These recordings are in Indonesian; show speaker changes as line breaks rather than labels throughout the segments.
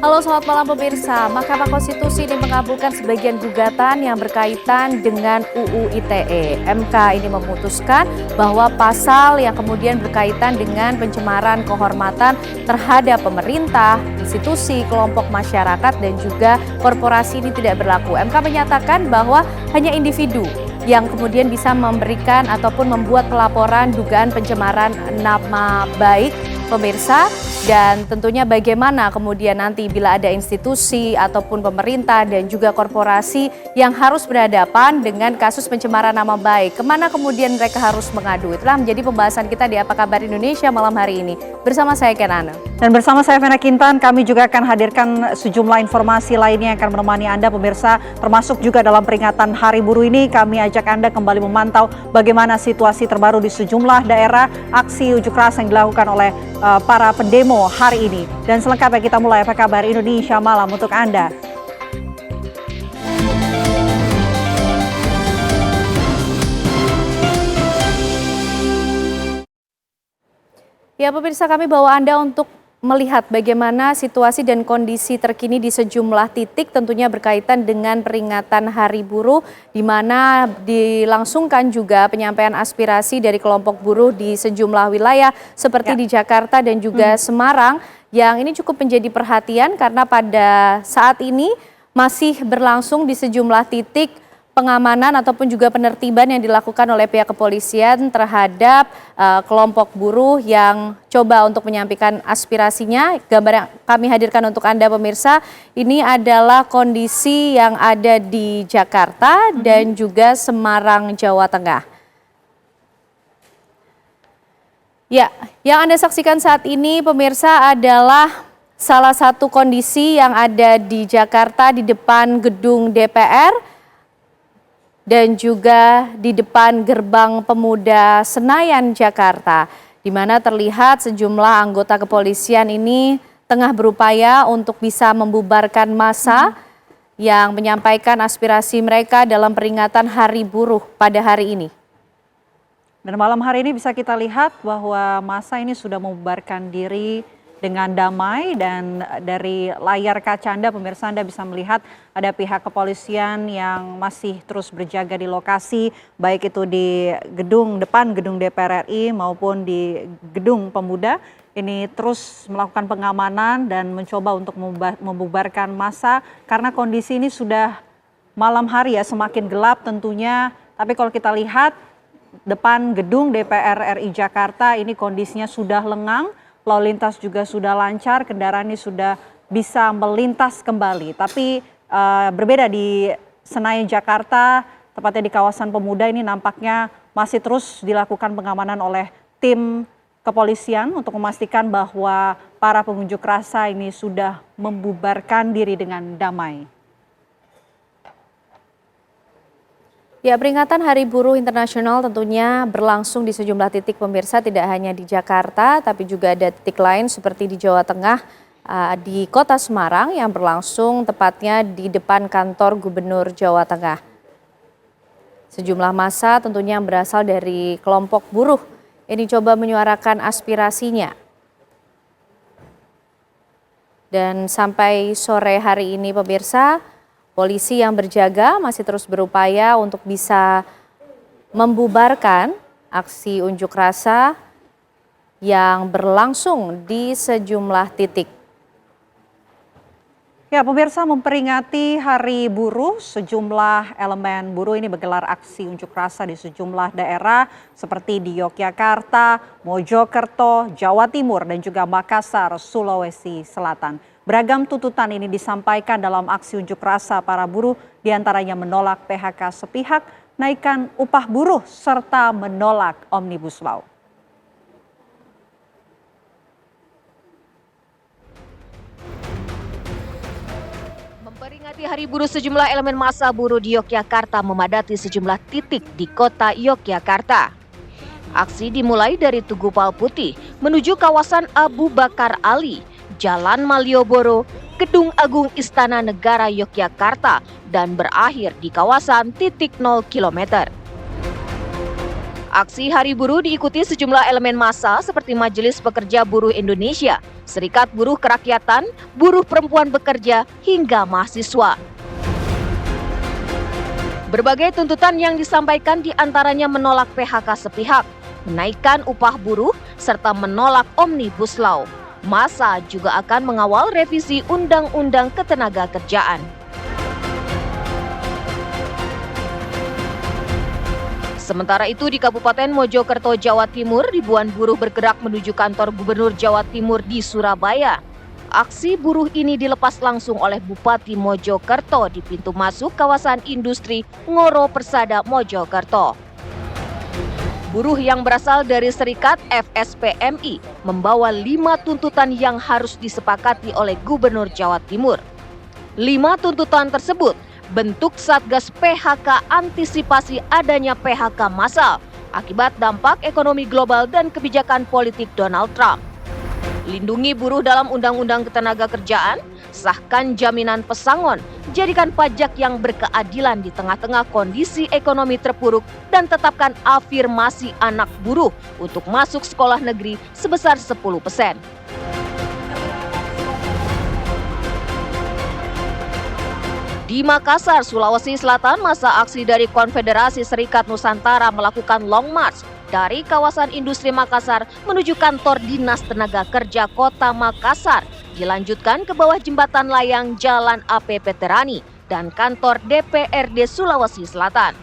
Halo, selamat malam pemirsa. Mahkamah Konstitusi ini mengabulkan sebagian gugatan yang berkaitan dengan UU ITE. MK ini memutuskan bahwa pasal yang kemudian berkaitan dengan pencemaran kehormatan terhadap pemerintah, institusi, kelompok masyarakat, dan juga korporasi ini tidak berlaku. MK menyatakan bahwa hanya individu yang kemudian bisa memberikan ataupun membuat pelaporan dugaan pencemaran nama baik pemirsa, dan tentunya bagaimana kemudian nanti bila ada institusi ataupun pemerintah dan juga korporasi yang harus berhadapan dengan kasus pencemaran nama baik. Kemana kemudian mereka harus mengadu? Itulah menjadi pembahasan kita di Apa Kabar Indonesia malam hari ini. Bersama saya Kenana.
Dan bersama saya Vena Kintan, kami juga akan hadirkan sejumlah informasi lainnya yang akan menemani Anda pemirsa, termasuk juga dalam peringatan Hari Buruh ini kami ajak Anda kembali memantau bagaimana situasi terbaru di sejumlah daerah aksi unjuk rasa yang dilakukan oleh para pendemo hari ini. Dan selengkapnya kita mulai Apa Kabar Indonesia malam untuk Anda.
Ya pemirsa, kami bawa Anda untuk melihat bagaimana situasi dan kondisi terkini di sejumlah titik tentunya berkaitan dengan peringatan Hari Buruh, di mana dilangsungkan juga penyampaian aspirasi dari kelompok buruh di sejumlah wilayah seperti di Jakarta dan juga Semarang, yang ini cukup menjadi perhatian karena pada saat ini masih berlangsung di sejumlah titik pengamanan ataupun juga penertiban yang dilakukan oleh pihak kepolisian terhadap kelompok buruh yang coba untuk menyampaikan aspirasinya. Gambar yang kami hadirkan untuk Anda pemirsa, ini adalah kondisi yang ada di Jakarta dan juga Semarang, Jawa Tengah. Ya, yang Anda saksikan saat ini pemirsa adalah salah satu kondisi yang ada di Jakarta di depan gedung DPR dan juga di depan Gerbang Pemuda Senayan, Jakarta, di mana terlihat sejumlah anggota kepolisian ini tengah berupaya untuk bisa membubarkan massa yang menyampaikan aspirasi mereka dalam peringatan Hari Buruh pada hari ini.
Dan malam hari ini bisa kita lihat bahwa massa ini sudah membubarkan diri dengan damai, dan dari layar kaca Anda pemirsa, Anda bisa melihat ada pihak kepolisian yang masih terus berjaga di lokasi, baik itu di depan gedung DPR RI maupun di gedung Pemuda. Ini terus melakukan pengamanan dan mencoba untuk membubarkan massa karena kondisi ini sudah malam hari ya, semakin gelap tentunya. Tapi kalau kita lihat depan gedung DPR RI Jakarta ini kondisinya sudah lengang. Lalu lintas juga sudah lancar, kendaraan ini sudah bisa melintas kembali. Tapi berbeda di Senayan Jakarta, tepatnya di kawasan Pemuda, ini nampaknya masih terus dilakukan pengamanan oleh tim kepolisian untuk memastikan bahwa para pengunjuk rasa ini sudah membubarkan diri dengan damai.
Ya, peringatan Hari Buruh Internasional tentunya berlangsung di sejumlah titik pemirsa, tidak hanya di Jakarta, tapi juga ada titik lain seperti di Jawa Tengah, di kota Semarang yang berlangsung tepatnya di depan kantor Gubernur Jawa Tengah. Sejumlah massa tentunya yang berasal dari kelompok buruh ini coba menyuarakan aspirasinya. Dan sampai sore hari ini pemirsa, polisi yang berjaga masih terus berupaya untuk bisa membubarkan aksi unjuk rasa yang berlangsung di sejumlah titik.
Ya pemirsa, memperingati Hari Buruh, sejumlah elemen buruh ini menggelar aksi unjuk rasa di sejumlah daerah seperti di Yogyakarta, Mojokerto, Jawa Timur, dan juga Makassar, Sulawesi Selatan. Beragam tuntutan ini disampaikan dalam aksi unjuk rasa para buruh, diantaranya menolak PHK sepihak, naikkan upah buruh, serta menolak Omnibus Law.
Memperingati Hari Buruh, sejumlah elemen massa buruh di Yogyakarta memadati sejumlah titik di kota Yogyakarta. Aksi dimulai dari Tugu Palputih menuju kawasan Abu Bakar Ali, Jalan Malioboro, Gedung Agung Istana Negara Yogyakarta, dan berakhir di kawasan titik 0 km. Aksi Hari Buruh diikuti sejumlah elemen massa seperti Majelis Pekerja Buruh Indonesia, Serikat Buruh Kerakyatan, Buruh Perempuan Bekerja, hingga mahasiswa. Berbagai tuntutan yang disampaikan diantaranya menolak PHK sepihak, menaikkan upah buruh, serta menolak Omnibus Law. Massa juga akan mengawal revisi Undang-Undang Ketenagakerjaan. Sementara itu di Kabupaten Mojokerto, Jawa Timur, ribuan buruh bergerak menuju kantor Gubernur Jawa Timur di Surabaya. Aksi buruh ini dilepas langsung oleh Bupati Mojokerto di pintu masuk kawasan industri Ngoro Persada, Mojokerto. Buruh yang berasal dari Serikat FSPMI membawa 5 tuntutan yang harus disepakati oleh Gubernur Jawa Timur. 5 tuntutan tersebut bentuk Satgas PHK antisipasi adanya PHK massal akibat dampak ekonomi global dan kebijakan politik Donald Trump. Lindungi buruh dalam Undang-Undang Ketenagakerjaan, sahkan jaminan pesangon, jadikan pajak yang berkeadilan di tengah-tengah kondisi ekonomi terpuruk, dan tetapkan afirmasi anak buruh untuk masuk sekolah negeri sebesar 10%. Di Makassar, Sulawesi Selatan, masa aksi dari Konfederasi Serikat Nusantara melakukan long march dari kawasan industri Makassar menuju kantor Dinas Tenaga Kerja Kota Makassar, dilanjutkan ke bawah jembatan layang Jalan AP Veterani dan kantor DPRD Sulawesi Selatan.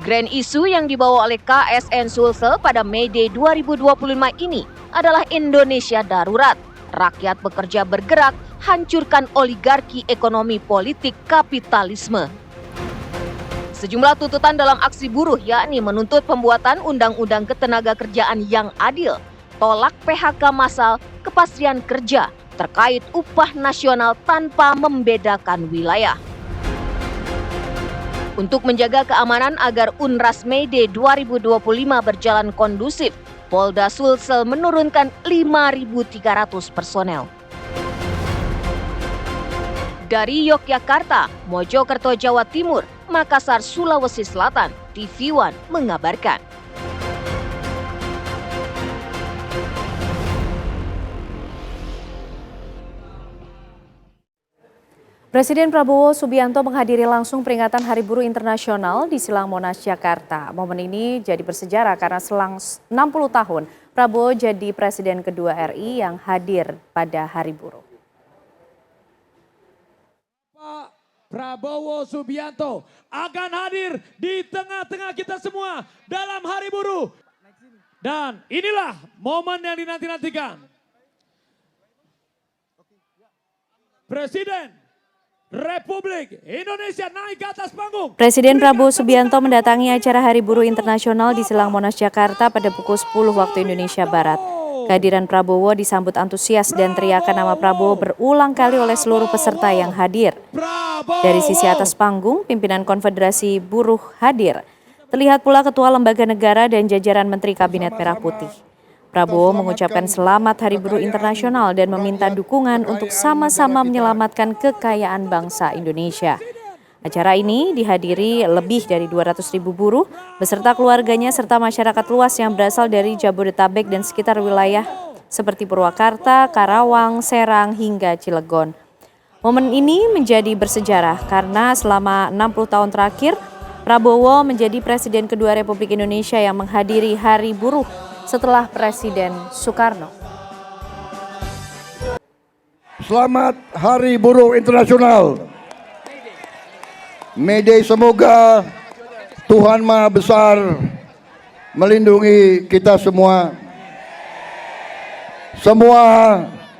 Grand isu yang dibawa oleh KSN Sulsel pada May Day 2025 ini adalah Indonesia Darurat. Rakyat bekerja bergerak, hancurkan oligarki ekonomi politik kapitalisme. Sejumlah tuntutan dalam aksi buruh yakni menuntut pembuatan Undang-Undang Ketenagakerjaan yang adil, tolak PHK massal, kepastian kerja terkait upah nasional tanpa membedakan wilayah. Untuk menjaga keamanan agar Unras May Day 2025 berjalan kondusif, Polda Sulsel menurunkan 5.300 personel. Dari Yogyakarta, Mojokerto, Jawa Timur, Makassar, Sulawesi Selatan, TV One mengabarkan.
Presiden Prabowo Subianto menghadiri langsung peringatan Hari Buruh Internasional di Silang Monas, Jakarta. Momen ini jadi bersejarah karena selang 60 tahun Prabowo jadi Presiden kedua RI yang hadir pada Hari Buruh.
Pak Prabowo Subianto akan hadir di tengah-tengah kita semua dalam Hari Buruh. Dan inilah momen yang dinanti-nantikan. Presiden Republik Indonesia naik ke atas panggung.
Presiden Prabowo Subianto mendatangi acara Hari Buruh Internasional di Silang Monas, Jakarta pada pukul 10 waktu Indonesia Barat. Kehadiran Prabowo disambut antusias dan teriakan nama Prabowo berulang kali oleh seluruh peserta yang hadir. Dari sisi atas panggung, pimpinan Konfederasi Buruh hadir. Terlihat pula Ketua Lembaga Negara dan jajaran Menteri Kabinet Merah Putih. Prabowo mengucapkan selamat Hari Buruh Internasional dan meminta dukungan untuk sama-sama menyelamatkan kekayaan bangsa Indonesia. Acara ini dihadiri lebih dari 200.000 buruh beserta keluarganya serta masyarakat luas yang berasal dari Jabodetabek dan sekitar wilayah seperti Purwakarta, Karawang, Serang, hingga Cilegon. Momen ini menjadi bersejarah karena selama 60 tahun terakhir, Prabowo menjadi Presiden kedua Republik Indonesia yang menghadiri Hari Buruh setelah Presiden Soekarno.
Selamat Hari Buruh Internasional. May Day, semoga Tuhan Maha Besar melindungi kita semua.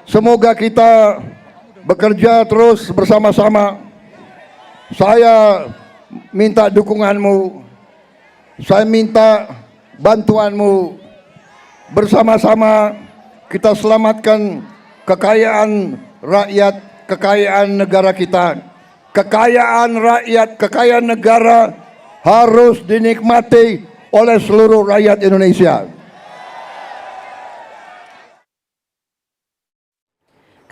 Semoga kita bekerja terus bersama-sama. Saya minta dukunganmu. Saya minta bantuanmu. Bersama-sama kita selamatkan kekayaan rakyat, kekayaan negara kita. Kekayaan rakyat, kekayaan negara harus dinikmati oleh seluruh rakyat Indonesia.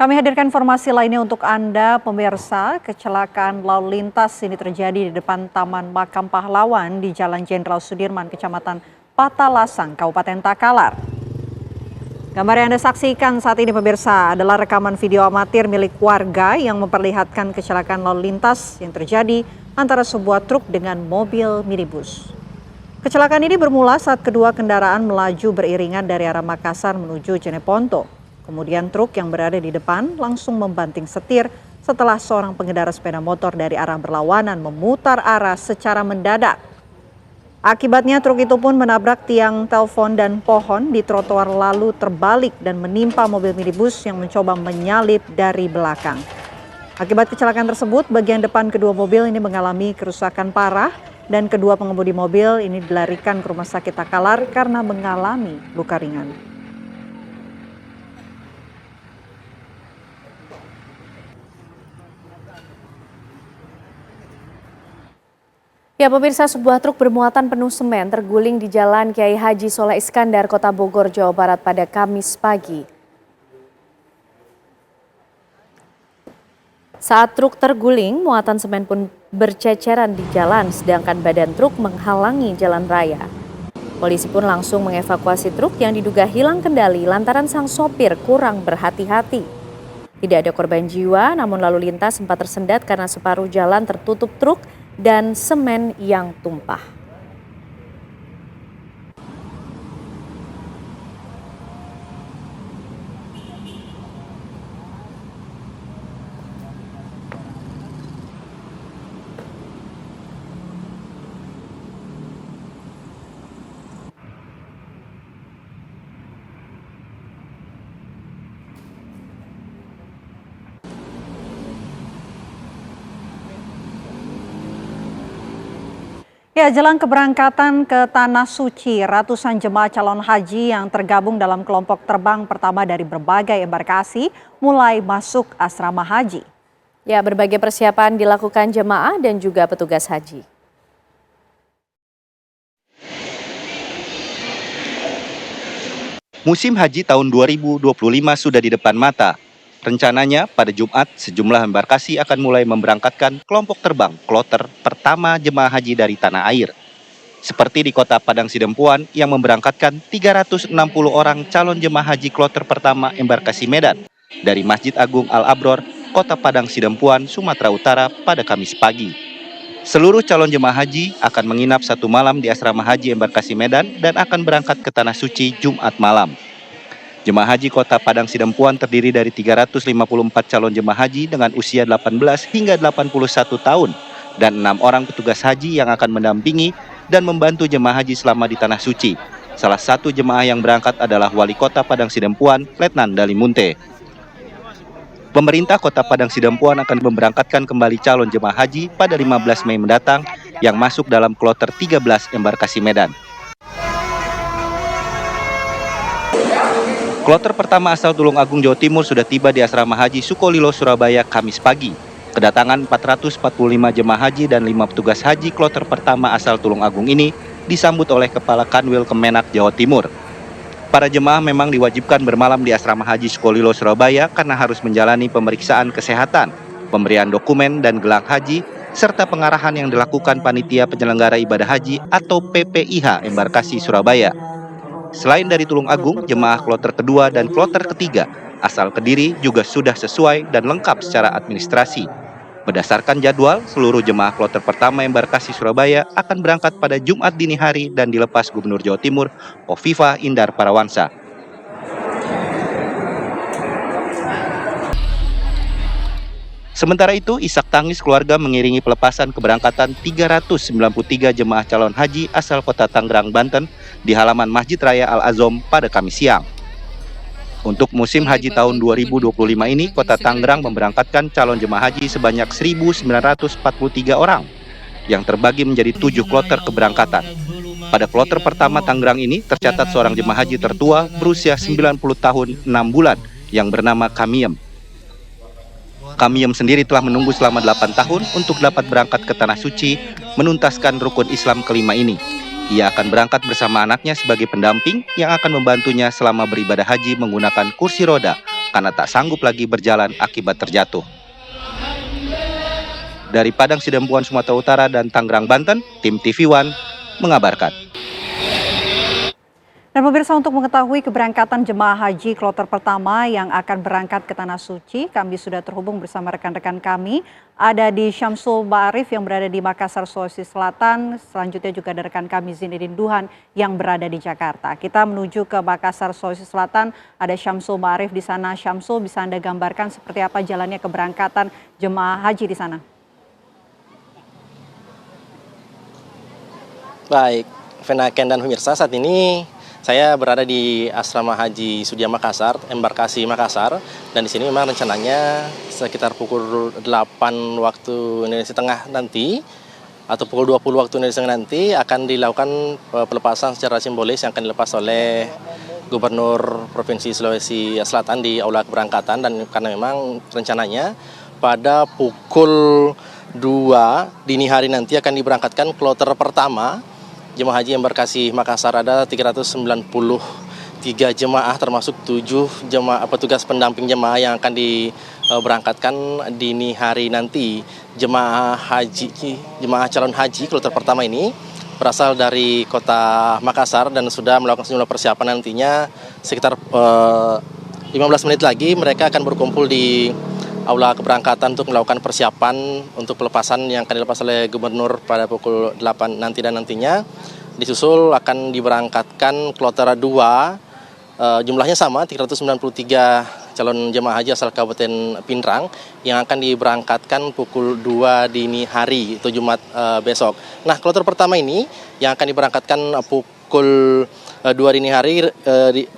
Kami hadirkan informasi lainnya untuk Anda, pemirsa. Kecelakaan lalu lintas ini terjadi di depan Taman Makam Pahlawan di Jalan Jenderal Sudirman, Kecamatan Patalasang, Kabupaten Takalar. Gambar yang Anda saksikan saat ini, pemirsa, adalah rekaman video amatir milik warga yang memperlihatkan kecelakaan lalu lintas yang terjadi antara sebuah truk dengan mobil minibus. Kecelakaan ini bermula saat kedua kendaraan melaju beriringan dari arah Makassar menuju Jeneponto. Kemudian truk yang berada di depan langsung membanting setir setelah seorang pengendara sepeda motor dari arah berlawanan memutar arah secara mendadak. Akibatnya truk itu pun menabrak tiang telepon dan pohon di trotoar lalu terbalik dan menimpa mobil minibus yang mencoba menyalip dari belakang. Akibat kecelakaan tersebut, bagian depan kedua mobil ini mengalami kerusakan parah dan kedua pengemudi mobil ini dilarikan ke Rumah Sakit Takalar karena mengalami luka ringan.
Ya pemirsa, sebuah truk bermuatan penuh semen terguling di Jalan Kiai Haji Soleh Iskandar, Kota Bogor, Jawa Barat pada Kamis pagi. Saat truk terguling, muatan semen pun berceceran di jalan, sedangkan badan truk menghalangi jalan raya. Polisi pun langsung mengevakuasi truk yang diduga hilang kendali lantaran sang sopir kurang berhati-hati. Tidak ada korban jiwa, namun lalu lintas sempat tersendat karena separuh jalan tertutup truk dan semen yang tumpah.
Ya, jelang keberangkatan ke Tanah Suci, ratusan jemaah calon haji yang tergabung dalam kelompok terbang pertama dari berbagai embarkasi mulai masuk asrama haji.
Ya, berbagai persiapan dilakukan jemaah dan juga petugas haji.
Musim haji tahun 2025 sudah di depan mata. Rencananya pada Jumat sejumlah embarkasi akan mulai memberangkatkan kelompok terbang kloter pertama jemaah haji dari tanah air. Seperti di Kota Padang Sidempuan yang memberangkatkan 360 orang calon jemaah haji kloter pertama embarkasi Medan dari Masjid Agung Al-Abror, Kota Padang Sidempuan, Sumatera Utara pada Kamis pagi. Seluruh calon jemaah haji akan menginap 1 malam di asrama haji embarkasi Medan dan akan berangkat ke Tanah Suci Jumat malam. Jemaah haji Kota Padang Sidempuan terdiri dari 354 calon jemaah haji dengan usia 18 hingga 81 tahun dan 6 orang petugas haji yang akan mendampingi dan membantu jemaah haji selama di Tanah Suci. Salah satu jemaah yang berangkat adalah Wali Kota Padang Sidempuan, Letnan Dalimunte. Pemerintah Kota Padang Sidempuan akan memberangkatkan kembali calon jemaah haji pada 15 Mei mendatang yang masuk dalam kloter 13 embarkasi Medan. Kloter pertama asal Tulung Agung, Jawa Timur sudah tiba di Asrama Haji Sukolilo, Surabaya, Kamis pagi. Kedatangan 445 jemaah haji dan 5 petugas haji kloter pertama asal Tulung Agung ini disambut oleh Kepala Kanwil Kemenak Jawa Timur. Para jemaah memang diwajibkan bermalam di Asrama Haji Sukolilo, Surabaya karena harus menjalani pemeriksaan kesehatan, pemberian dokumen dan gelang haji, serta pengarahan yang dilakukan Panitia Penyelenggara Ibadah Haji atau PPIH Embarkasi Surabaya. Selain dari Tulung Agung, jemaah kloter kedua dan kloter ketiga asal Kediri juga sudah sesuai dan lengkap secara administrasi. Berdasarkan jadwal, seluruh jemaah kloter pertama embarkasi Surabaya akan berangkat pada Jumat dini hari dan dilepas Gubernur Jawa Timur, Khofifah Indar Parawansa. Sementara itu, isak tangis keluarga mengiringi pelepasan keberangkatan 393 jemaah calon haji asal Kota Tangerang, Banten di halaman Masjid Raya Al-Azom pada Kamis siang. Untuk musim haji tahun 2025 ini, Kota Tangerang memberangkatkan calon jemaah haji sebanyak 1.943 orang yang terbagi menjadi 7 kloter keberangkatan. Pada kloter pertama Tangerang ini tercatat seorang jemaah haji tertua berusia 90 tahun 6 bulan yang bernama Kamiem. Kamiem sendiri telah menunggu selama 8 tahun untuk dapat berangkat ke Tanah Suci menuntaskan rukun Islam kelima ini. Ia akan berangkat bersama anaknya sebagai pendamping yang akan membantunya selama beribadah haji menggunakan kursi roda karena tak sanggup lagi berjalan akibat terjatuh. Dari Padang Sidempuan, Sumatera Utara dan Tangerang, Banten, tim TV One mengabarkan.
Dan pemirsa, untuk mengetahui keberangkatan jemaah haji kloter pertama yang akan berangkat ke Tanah Suci, kami sudah terhubung bersama rekan-rekan kami. Ada di Syamsul Ma'arif yang berada di Makassar, Sulawesi Selatan. Selanjutnya juga ada rekan kami Zinedine Duhan yang berada di Jakarta. Kita menuju ke Makassar, Sulawesi Selatan. Ada Syamsul Ma'arif di sana. Syamsul, bisa Anda gambarkan seperti apa jalannya keberangkatan jemaah haji di sana?
Baik, Venaken dan pemirsa, saat ini saya berada di Asrama Haji Sudia Makassar, embarkasi Makassar, dan di sini memang rencananya sekitar pukul 8 waktu Indonesia Tengah nanti atau pukul 20 waktu Indonesia Tengah nanti akan dilakukan pelepasan secara simbolis yang akan dilepas oleh Gubernur Provinsi Sulawesi Selatan di aula keberangkatan, dan karena memang rencananya pada pukul 2 dini hari nanti akan diberangkatkan kloter pertama jemaah haji embarkasi Makassar. Ada 393 jemaah termasuk 7 jemaah petugas pendamping jemaah yang akan diberangkatkan dini hari nanti. Jemaah calon haji kloter pertama ini berasal dari kota Makassar dan sudah melakukan sejumlah persiapan. Nantinya sekitar 15 menit lagi mereka akan berkumpul di aula keberangkatan untuk melakukan persiapan untuk pelepasan yang akan dilepas oleh Gubernur pada pukul 8 nanti, dan nantinya disusul akan diberangkatkan kloter 2, jumlahnya sama 393 calon jemaah haji asal Kabupaten Pindrang yang akan diberangkatkan pukul 2 dini hari itu Jumat besok. Nah, kloter pertama ini yang akan diberangkatkan pukul 2 dini hari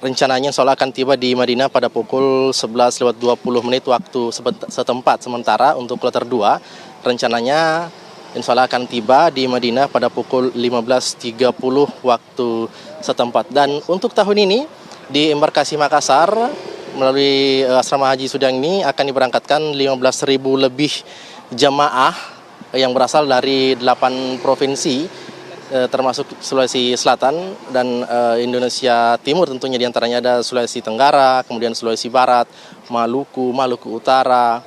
rencananya soal akan tiba di Madinah pada pukul 11:20 waktu setempat. Sementara untuk kloter 2 rencananya insya Allah akan tiba di Madinah pada pukul 15:30 waktu setempat. Dan untuk tahun ini di embarkasi Makassar melalui asrama haji Sudang ini akan diberangkatkan 15.000 lebih jamaah yang berasal dari 8 provinsi termasuk Sulawesi Selatan dan Indonesia Timur, tentunya diantaranya ada Sulawesi Tenggara, kemudian Sulawesi Barat, Maluku Utara,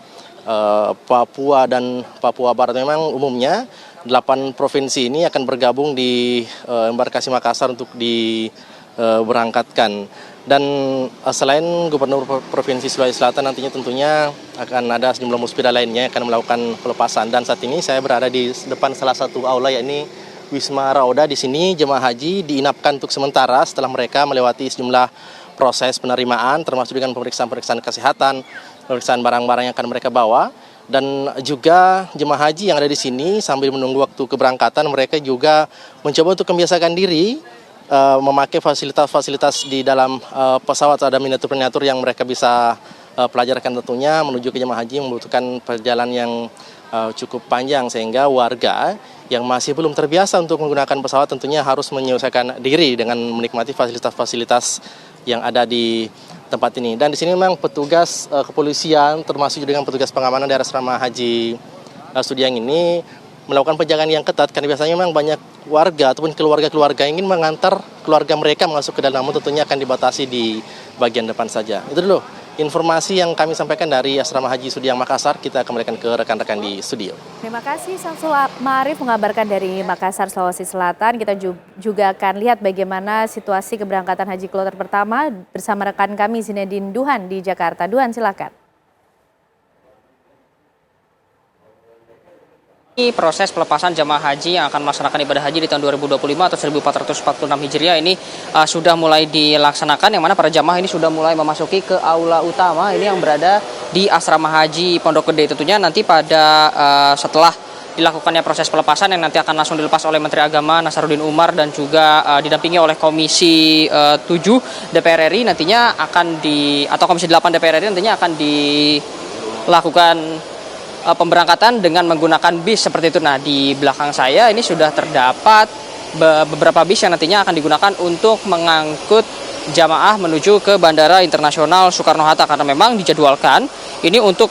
Papua dan Papua Barat. Memang umumnya 8 provinsi ini akan bergabung di embarkasi Makassar untuk diberangkatkan. Dan selain Gubernur Provinsi Sulawesi Selatan, nantinya tentunya akan ada sejumlah muspida lainnya yang akan melakukan pelepasan. Dan saat ini saya berada di depan salah satu aula, yakni Wisma Rauda. Di sini jemaah haji diinapkan untuk sementara setelah mereka melewati sejumlah proses penerimaan, termasuk dengan pemeriksaan kesehatan, pemeriksaan barang-barang yang akan mereka bawa. Dan juga jemaah haji yang ada di sini sambil menunggu waktu keberangkatan, mereka juga mencoba untuk membiasakan diri memakai fasilitas-fasilitas di dalam pesawat. Ada miniatur-miniatur yang mereka bisa pelajarkan. Tentunya menuju ke jemaah haji membutuhkan perjalanan yang cukup panjang, sehingga warga yang masih belum terbiasa untuk menggunakan pesawat tentunya harus menyelesaikan diri dengan menikmati fasilitas-fasilitas yang ada di tempat ini. Dan di sini memang petugas kepolisian termasuk juga dengan petugas pengamanan dari asrama haji Sudiang ini melakukan penjagaan yang ketat, karena biasanya memang banyak warga ataupun keluarga-keluarga ingin mengantar keluarga mereka masuk ke dalam, namun tentunya akan dibatasi di bagian depan saja. Itu dulu informasi yang kami sampaikan dari Asrama Haji Sudiang Makassar. Kita kembalikan ke rekan-rekan di studio.
Terima kasih Syamsul Ma'arif mengabarkan dari Makassar, Sulawesi Selatan. Kita juga akan lihat bagaimana situasi keberangkatan haji kloter pertama bersama rekan kami Zinedine Duhan di Jakarta. Duhan, silakan.
Proses pelepasan jamaah haji yang akan melaksanakan ibadah haji di tahun 2025 atau 1446 Hijriah ini sudah mulai dilaksanakan, yang mana para jamaah ini sudah mulai memasuki ke aula utama ini yang berada di Asrama Haji Pondok Gede. Tentunya nanti pada setelah dilakukannya proses pelepasan yang nanti akan langsung dilepas oleh Menteri Agama Nasaruddin Umar dan juga didampingi oleh Komisi 7 DPR RI nantinya atau Komisi 8 DPR RI nantinya akan dilakukan pemberangkatan dengan menggunakan bis seperti itu. Nah, di belakang saya ini sudah terdapat beberapa bis yang nantinya akan digunakan untuk mengangkut jamaah menuju ke Bandara Internasional Soekarno-Hatta, karena memang dijadwalkan ini untuk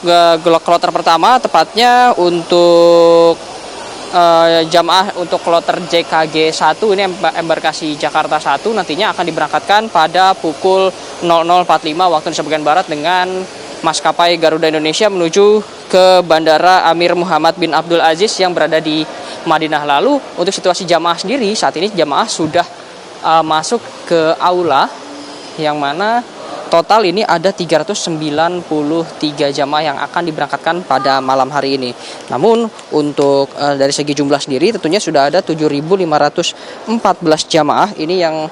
kloter pertama, tepatnya untuk jamaah untuk kloter JKG 1 ini embarkasi Jakarta 1 nantinya akan diberangkatkan pada pukul 00.45 waktu Indonesia bagian Barat dengan maskapai Garuda Indonesia menuju ke Bandara Amir Muhammad bin Abdul Aziz yang berada di Madinah. Lalu untuk situasi jamaah sendiri saat ini jamaah sudah masuk ke aula yang mana total ini ada 393 jamaah yang akan diberangkatkan pada malam hari ini. Namun untuk dari segi jumlah sendiri tentunya sudah ada 7.514 jamaah ini yang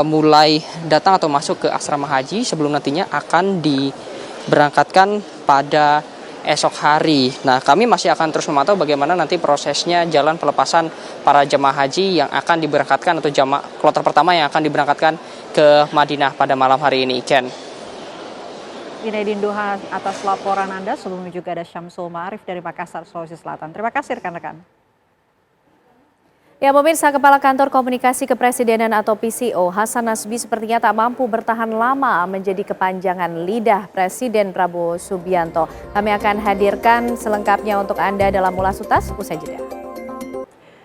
mulai datang atau masuk ke asrama haji sebelum nantinya akan diberangkatkan pada esok hari. Nah, kami masih akan terus memantau bagaimana nanti prosesnya jalan pelepasan para jemaah haji yang akan diberangkatkan atau jamaah kloter pertama yang akan diberangkatkan ke Madinah pada malam hari ini. Ken.
Inaidin Duha atas laporan Anda. Sebelumnya juga ada Syamsul Ma'arif dari Makassar, Sulawesi Selatan. Terima kasih rekan-rekan.
Ya pemirsa, Kepala Kantor Komunikasi Kepresidenan atau PCO Hasan Nasbi sepertinya tak mampu bertahan lama menjadi kepanjangan lidah Presiden Prabowo Subianto. Kami akan hadirkan selengkapnya untuk Anda dalam Ulas Tuntas usai jeda.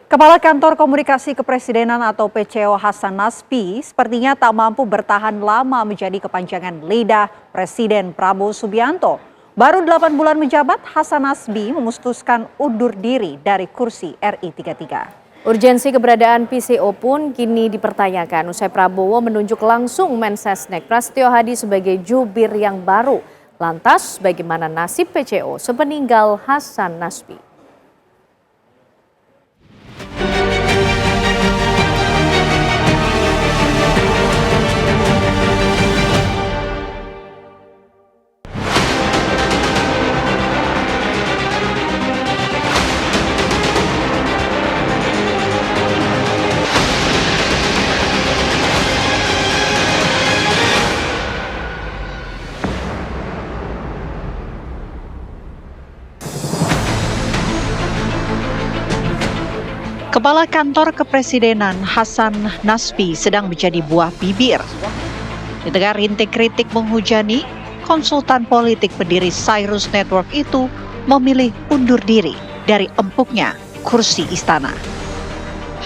Kepala Kantor Komunikasi Kepresidenan atau PCO Hasan Nasbi sepertinya tak mampu bertahan lama menjadi kepanjangan lidah Presiden Prabowo Subianto. Baru 8 bulan menjabat, Hasan Nasbi memutuskan undur diri dari kursi RI 33.
Urgensi keberadaan PCO pun kini dipertanyakan usai Prabowo menunjuk langsung Mensesnek Prasetyo Hadi sebagai jubir yang baru. Lantas bagaimana nasib PCO sepeninggal Hasan Nasbi?
Kepala Kantor Kepresidenan Hasan Nasbi sedang menjadi buah bibir. Di tengah rintik kritik menghujani, konsultan politik pendiri Cyrus Network itu memilih undur diri dari empuknya kursi istana.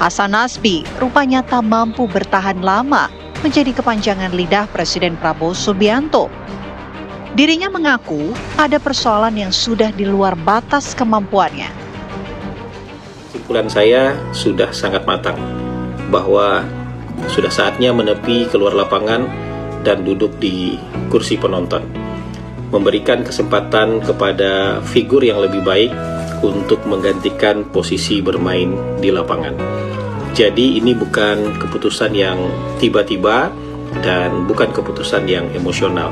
Hasan Nasbi rupanya tak mampu bertahan lama menjadi kepanjangan lidah Presiden Prabowo Subianto. Dirinya mengaku ada persoalan yang sudah di luar batas kemampuannya.
Kesimpulan saya sudah sangat matang bahwa sudah saatnya menepi keluar lapangan dan duduk di kursi penonton, memberikan kesempatan kepada figur yang lebih baik untuk menggantikan posisi bermain di lapangan. Jadi ini bukan keputusan yang tiba-tiba dan bukan keputusan yang emosional.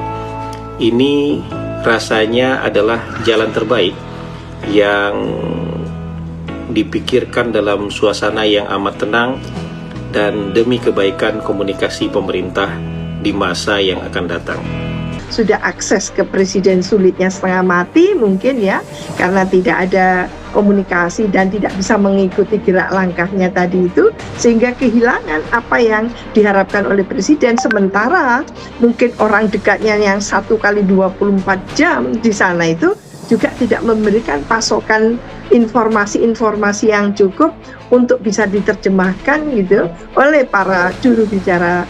Ini rasanya adalah jalan terbaik yang dipikirkan dalam suasana yang amat tenang dan demi kebaikan komunikasi pemerintah di masa yang akan datang.
Sudah akses ke presiden sulitnya setengah mati mungkin ya, karena tidak ada komunikasi dan tidak bisa mengikuti gerak langkahnya tadi itu, sehingga kehilangan apa yang diharapkan oleh presiden. Sementara mungkin orang dekatnya yang 1 kali 24 jam di sana itu juga tidak memberikan pasokan informasi-informasi yang cukup untuk bisa diterjemahkan gitu oleh para juru bicara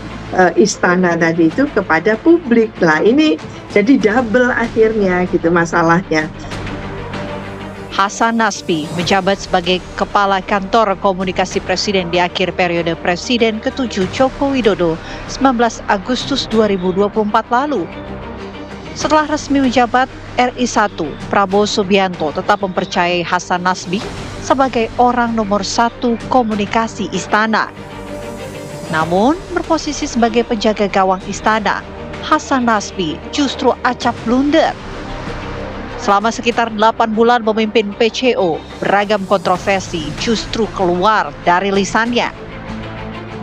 istana tadi itu kepada publik. Lah ini jadi double akhirnya gitu masalahnya.
Hasan Nasbi menjabat sebagai Kepala Kantor Komunikasi Presiden di akhir periode Presiden ke-7 Joko Widodo 19 Agustus 2024 lalu. Setelah resmi menjabat, RI 1 Prabowo Subianto tetap mempercayai Hasan Nasbi sebagai orang nomor 1 komunikasi istana. Namun, berposisi sebagai penjaga gawang istana, Hasan Nasbi justru acap blunder. Selama sekitar 8 bulan memimpin PCO, beragam kontroversi justru keluar dari lisannya.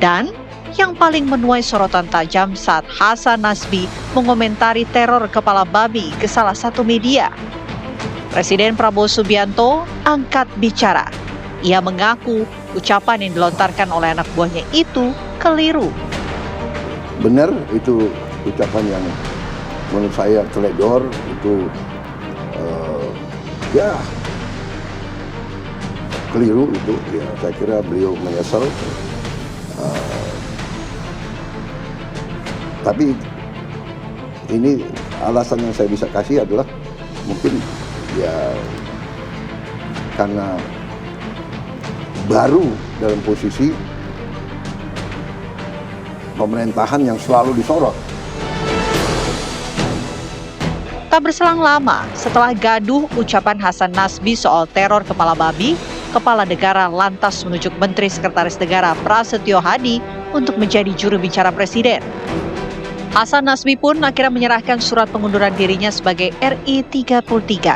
Dan yang paling menuai sorotan tajam saat Hasan Nasbi mengomentari teror kepala babi ke salah satu media. Presiden Prabowo Subianto angkat bicara. Ia mengaku ucapan yang dilontarkan oleh anak buahnya itu keliru.
Benar, itu ucapan yang menurut saya teledor, itu keliru itu, ya, saya kira beliau menyesal. Tapi ini alasan yang saya bisa kasih adalah mungkin ya karena baru dalam posisi pemerintahan yang selalu disorot.
Tak berselang lama, setelah gaduh ucapan Hasan Nasbi soal teror kepala babi, Kepala Negara lantas menunjuk Menteri Sekretaris Negara Prasetyo Hadi untuk menjadi juru bicara Presiden. Hasan Nasbi pun akhirnya menyerahkan surat pengunduran dirinya sebagai RI 33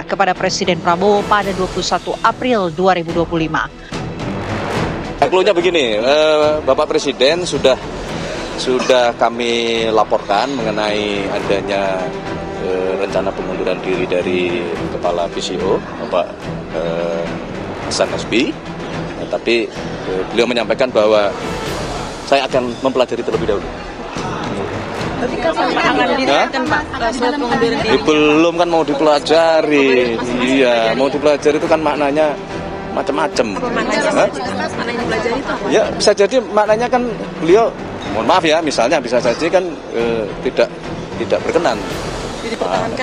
kepada Presiden Prabowo pada 21 April 2025.
Klunya begini, Bapak Presiden sudah kami laporkan mengenai adanya rencana pengunduran diri dari Kepala PCO, Bapak Hasan Nasbi. Tapi beliau menyampaikan bahwa saya akan mempelajari terlebih dahulu.
Tapi akan dirikan Pak surat pengunduran diri?
Belum, kan mau dipelajari. Iya, mau dipelajari itu kan maknanya macam-macam.
Apa maknanya? Maknanya dipelajari itu apa?
Ya, bisa jadi maknanya kan beliau, mohon maaf ya, misalnya bisa saja kan tidak berkenan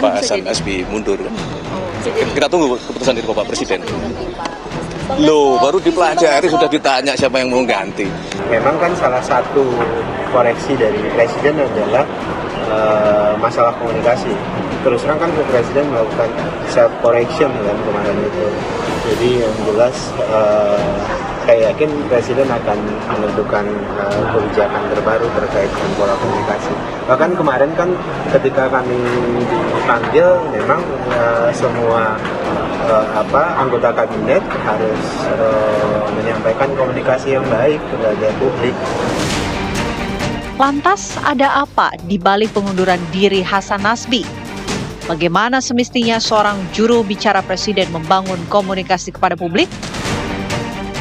Pak Hasan Nasbi mundur. Kita tunggu keputusan dari Bapak Presiden. Loh, baru dipelajari sudah ditanya siapa yang mau ganti.
Memang kan salah satu koreksi dari Presiden adalah masalah komunikasi. Terus terang kan Presiden melakukan self correction kan kemarin itu. Jadi yang jelas saya yakin Presiden akan menentukan kebijakan terbaru terkait dengan pola komunikasi. Bahkan kemarin kan ketika kami dipanggil, memang semua anggota kabinet harus menyampaikan komunikasi yang baik kepada publik.
Lantas ada apa di balik pengunduran diri Hasan Nasbi? Bagaimana semestinya seorang juru bicara Presiden membangun komunikasi kepada publik?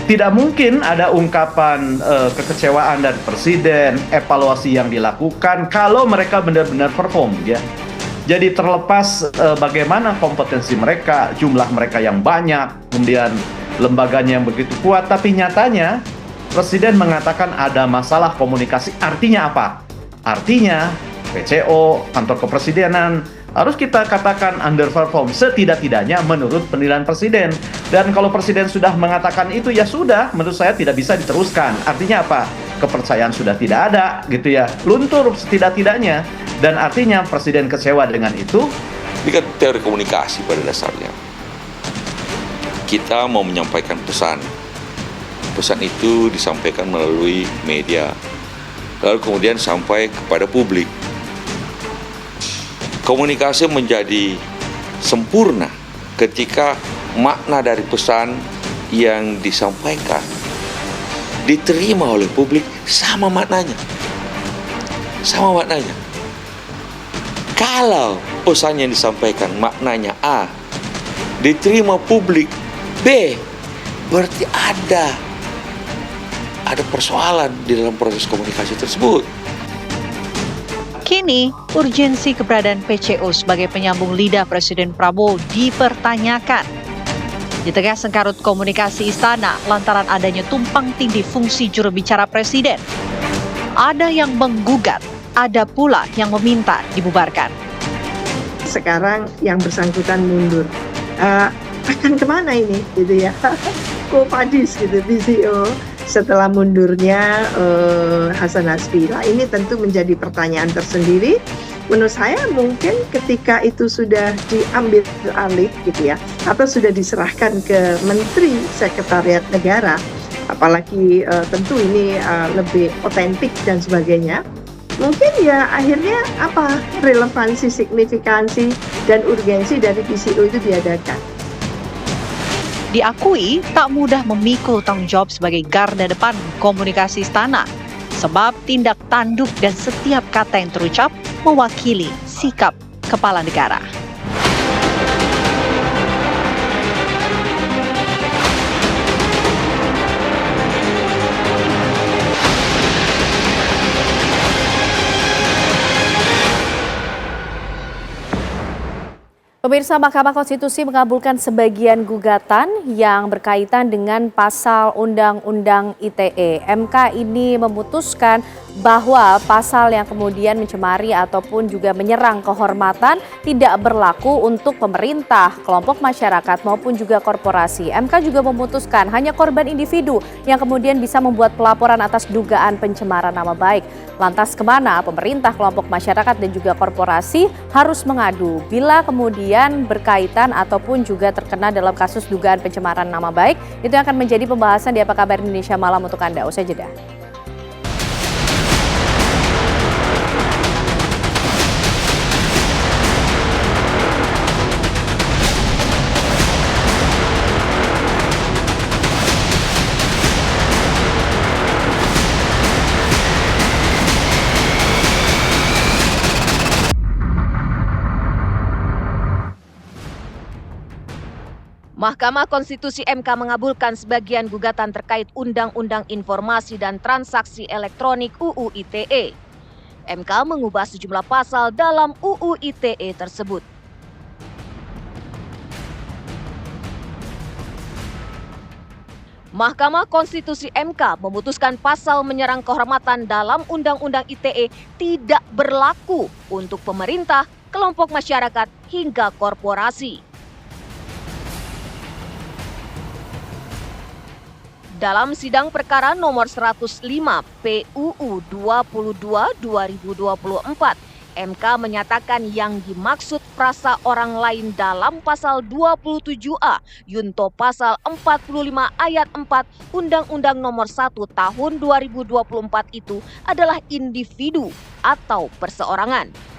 Tidak mungkin ada ungkapan kekecewaan dari Presiden, evaluasi yang dilakukan kalau mereka benar-benar perform, ya. Jadi terlepas bagaimana kompetensi mereka, jumlah mereka yang banyak, kemudian lembaganya yang begitu kuat, tapi nyatanya Presiden mengatakan ada masalah komunikasi. Artinya apa? Artinya PCO, kantor kepresidenan, harus kita katakan underperform setidak-tidaknya menurut penilaian Presiden. Dan kalau Presiden sudah mengatakan itu, ya sudah, menurut saya tidak bisa diteruskan. Artinya apa? Kepercayaan sudah tidak ada, gitu ya. Luntur setidak-tidaknya. Dan artinya Presiden kecewa dengan itu.
Ini kan teori komunikasi pada dasarnya. Kita mau menyampaikan pesan. Pesan itu disampaikan melalui media. Lalu kemudian sampai kepada publik. Komunikasi menjadi sempurna ketika makna dari pesan yang disampaikan diterima oleh publik sama maknanya. Sama maknanya. Kalau pesan yang disampaikan maknanya A, diterima publik B, berarti ada persoalan di dalam proses komunikasi tersebut.
Kini, urgensi keberadaan PCO sebagai penyambung lidah Presiden Prabowo dipertanyakan. Di tengah sengkarut komunikasi istana lantaran adanya tumpang tindih fungsi juru bicara Presiden. Ada yang menggugat, ada pula yang meminta dibubarkan.
Sekarang yang bersangkutan mundur. Akan kemana ini gitu ya? Kopadis gitu, PCO. Setelah mundurnya Hasan Nasbi. Nah, ini tentu menjadi pertanyaan tersendiri. Menurut saya mungkin ketika itu sudah diambil alih gitu ya, atau sudah diserahkan ke Menteri Sekretariat Negara, apalagi tentu ini lebih otentik dan sebagainya, mungkin ya akhirnya relevansi, signifikansi, dan urgensi dari PCO itu diadakan.
Diakui tak mudah memikul tanggung jawab sebagai garda depan komunikasi istana, sebab tindak tanduk dan setiap kata yang terucap mewakili sikap kepala negara.
Pemirsa, Mahkamah Konstitusi mengabulkan sebagian gugatan yang berkaitan dengan pasal Undang-Undang ITE. MK ini memutuskan bahwa pasal yang kemudian mencemari ataupun juga menyerang kehormatan tidak berlaku untuk pemerintah, kelompok masyarakat maupun juga korporasi. MK juga memutuskan hanya korban individu yang kemudian bisa membuat pelaporan atas dugaan pencemaran nama baik. Lantas kemana pemerintah, kelompok masyarakat dan juga korporasi harus mengadu bila kemudian berkaitan ataupun juga terkena dalam kasus dugaan pencemaran nama baik? Itu akan menjadi pembahasan di Apa Kabar Indonesia Malam untuk Anda. Usai jeda.
Mahkamah Konstitusi MK mengabulkan sebagian gugatan terkait Undang-Undang Informasi dan Transaksi Elektronik UU ITE. MK mengubah sejumlah pasal dalam UU ITE tersebut. Mahkamah Konstitusi MK memutuskan pasal menyerang kehormatan dalam Undang-Undang ITE tidak berlaku untuk pemerintah, kelompok masyarakat, hingga korporasi. Dalam sidang perkara nomor 105 PUU 22/2024, MK menyatakan yang dimaksud frasa orang lain dalam pasal 27A Yunto pasal 45 ayat 4 Undang-Undang nomor 1 tahun 2024 itu adalah individu atau perseorangan.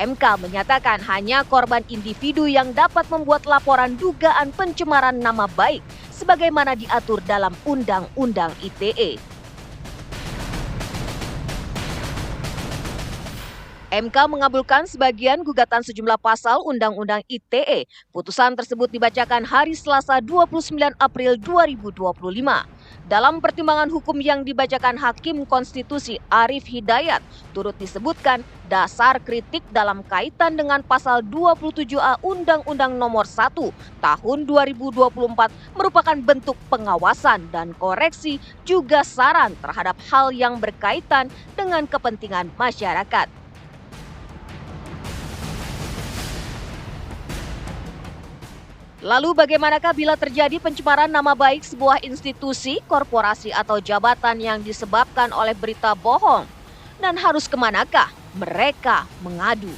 MK menyatakan hanya korban individu yang dapat membuat laporan dugaan pencemaran nama baik sebagaimana diatur dalam Undang-Undang ITE. MK mengabulkan sebagian gugatan sejumlah pasal Undang-Undang ITE. Putusan tersebut dibacakan hari Selasa 29 April 2025. Dalam pertimbangan hukum yang dibacakan Hakim Konstitusi Arief Hidayat, turut disebutkan dasar kritik dalam kaitan dengan pasal 27A Undang-Undang Nomor 1 Tahun 2024 merupakan bentuk pengawasan dan koreksi juga saran terhadap hal yang berkaitan dengan kepentingan masyarakat. Lalu bagaimanakah bila terjadi pencemaran nama baik sebuah institusi, korporasi atau jabatan yang disebabkan oleh berita bohong? Dan harus kemanakah mereka mengadu?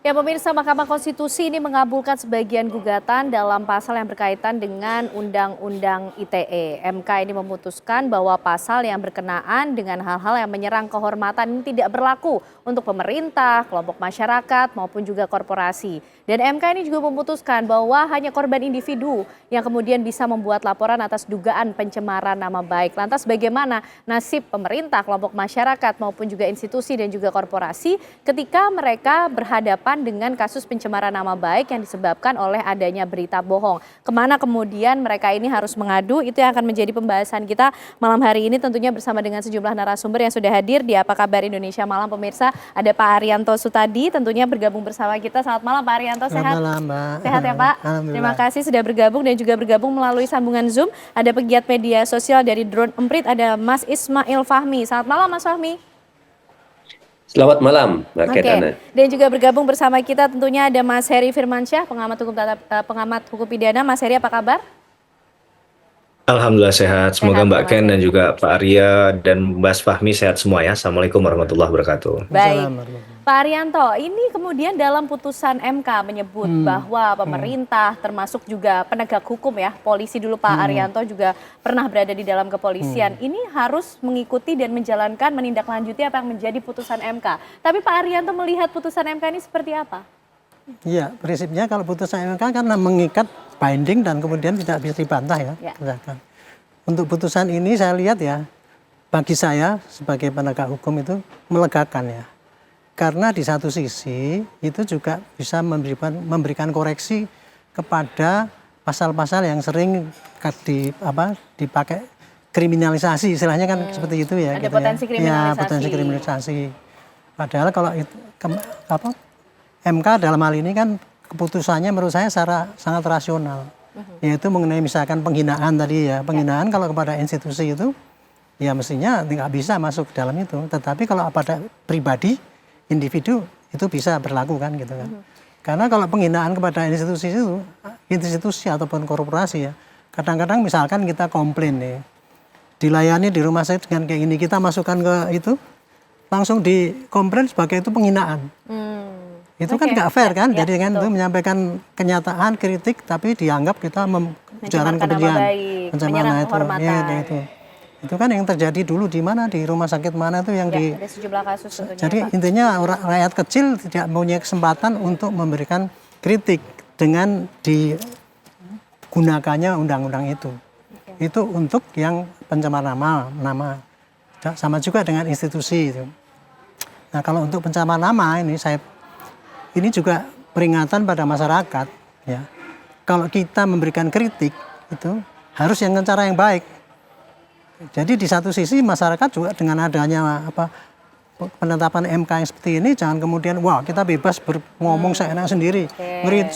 Ya, pemirsa, Mahkamah Konstitusi ini mengabulkan sebagian gugatan dalam pasal yang berkaitan dengan Undang-Undang ITE. MK ini memutuskan bahwa pasal yang berkenaan dengan hal-hal yang menyerang kehormatan ini tidak berlaku untuk pemerintah, kelompok masyarakat maupun juga korporasi. Dan MK ini juga memutuskan bahwa hanya korban individu yang kemudian bisa membuat laporan atas dugaan pencemaran nama baik. Lantas bagaimana nasib pemerintah, kelompok masyarakat maupun juga institusi dan juga korporasi ketika mereka berhadapan dengan kasus pencemaran nama baik yang disebabkan oleh adanya berita bohong. Kemana kemudian mereka ini harus mengadu? Itu yang akan menjadi pembahasan kita malam hari ini, tentunya bersama dengan sejumlah narasumber yang sudah hadir di Apa Kabar Indonesia Malam. Pemirsa, ada Pak Arianto Sutadi tentunya bergabung bersama kita. Selamat malam Pak Arianto, sehat?
Selamat malam Mbak.
Sehat ya Pak? Terima kasih sudah bergabung dan juga bergabung melalui sambungan Zoom. Ada pegiat media sosial dari Drone Emprit, ada Mas Ismail Fahmi. Selamat malam Mas Fahmi.
Selamat malam, Mbak Ketana.
Dan juga bergabung bersama kita tentunya ada Mas Heri Firmansyah, pengamat hukum pidana. Mas Heri, apa kabar?
Alhamdulillah sehat. Semoga Mbak Ken dan juga Pak Arya dan Mas Fahmi sehat semua ya. Assalamualaikum warahmatullahi wabarakatuh.
Baik. Pak Arianto, ini kemudian dalam putusan MK menyebut bahwa pemerintah termasuk juga penegak hukum ya, polisi dulu Pak Arianto juga pernah berada di dalam kepolisian, ini harus mengikuti dan menjalankan menindaklanjuti apa yang menjadi putusan MK. Tapi Pak Arianto melihat putusan MK ini seperti apa?
Iya, prinsipnya kalau putusan MK karena mengikat binding dan kemudian tidak bisa dibantah ya. Untuk putusan ini saya lihat ya, bagi saya sebagai penegak hukum itu melegakan ya. Karena di satu sisi itu juga bisa memberikan koreksi kepada pasal-pasal yang sering dipakai kriminalisasi, istilahnya kan seperti itu ya.
Ada
gitu
potensi
ya.
kriminalisasi.
Ya, potensi kriminalisasi. Padahal kalau MK dalam hal ini kan keputusannya menurut saya secara sangat rasional, yaitu mengenai misalkan penghinaan tadi ya, penghinaan kalau kepada institusi itu ya mestinya nggak bisa masuk dalam itu, tetapi kalau pada pribadi, individu itu bisa berlaku kan gitu kan. Karena kalau penghinaan kepada institusi ataupun korporasi ya, kadang-kadang misalkan kita komplain nih, dilayani di rumah sakit dengan kayak gini, kita masukkan ke itu, langsung dikomplain sebagai itu penghinaan. Itu kan nggak fair kan, jadi kan itu menyampaikan kenyataan, kritik, tapi dianggap kita ujaran kebencian, pencemaran itu, ya, kayak itu. Itu kan yang terjadi dulu di mana, di rumah sakit mana tuh yang
ada sejumlah kasus tentunya.
Jadi intinya rakyat kecil tidak punya kesempatan untuk memberikan kritik dengan digunakannya undang-undang itu. Itu untuk yang pencemaran nama. Sama juga dengan institusi itu. Nah, kalau untuk pencemaran nama ini juga peringatan pada masyarakat ya. Kalau kita memberikan kritik itu harus dengan cara yang baik. Jadi di satu sisi masyarakat juga dengan adanya penetapan MK yang seperti ini, jangan kemudian wah kita bebas ngomong seenak sendiri.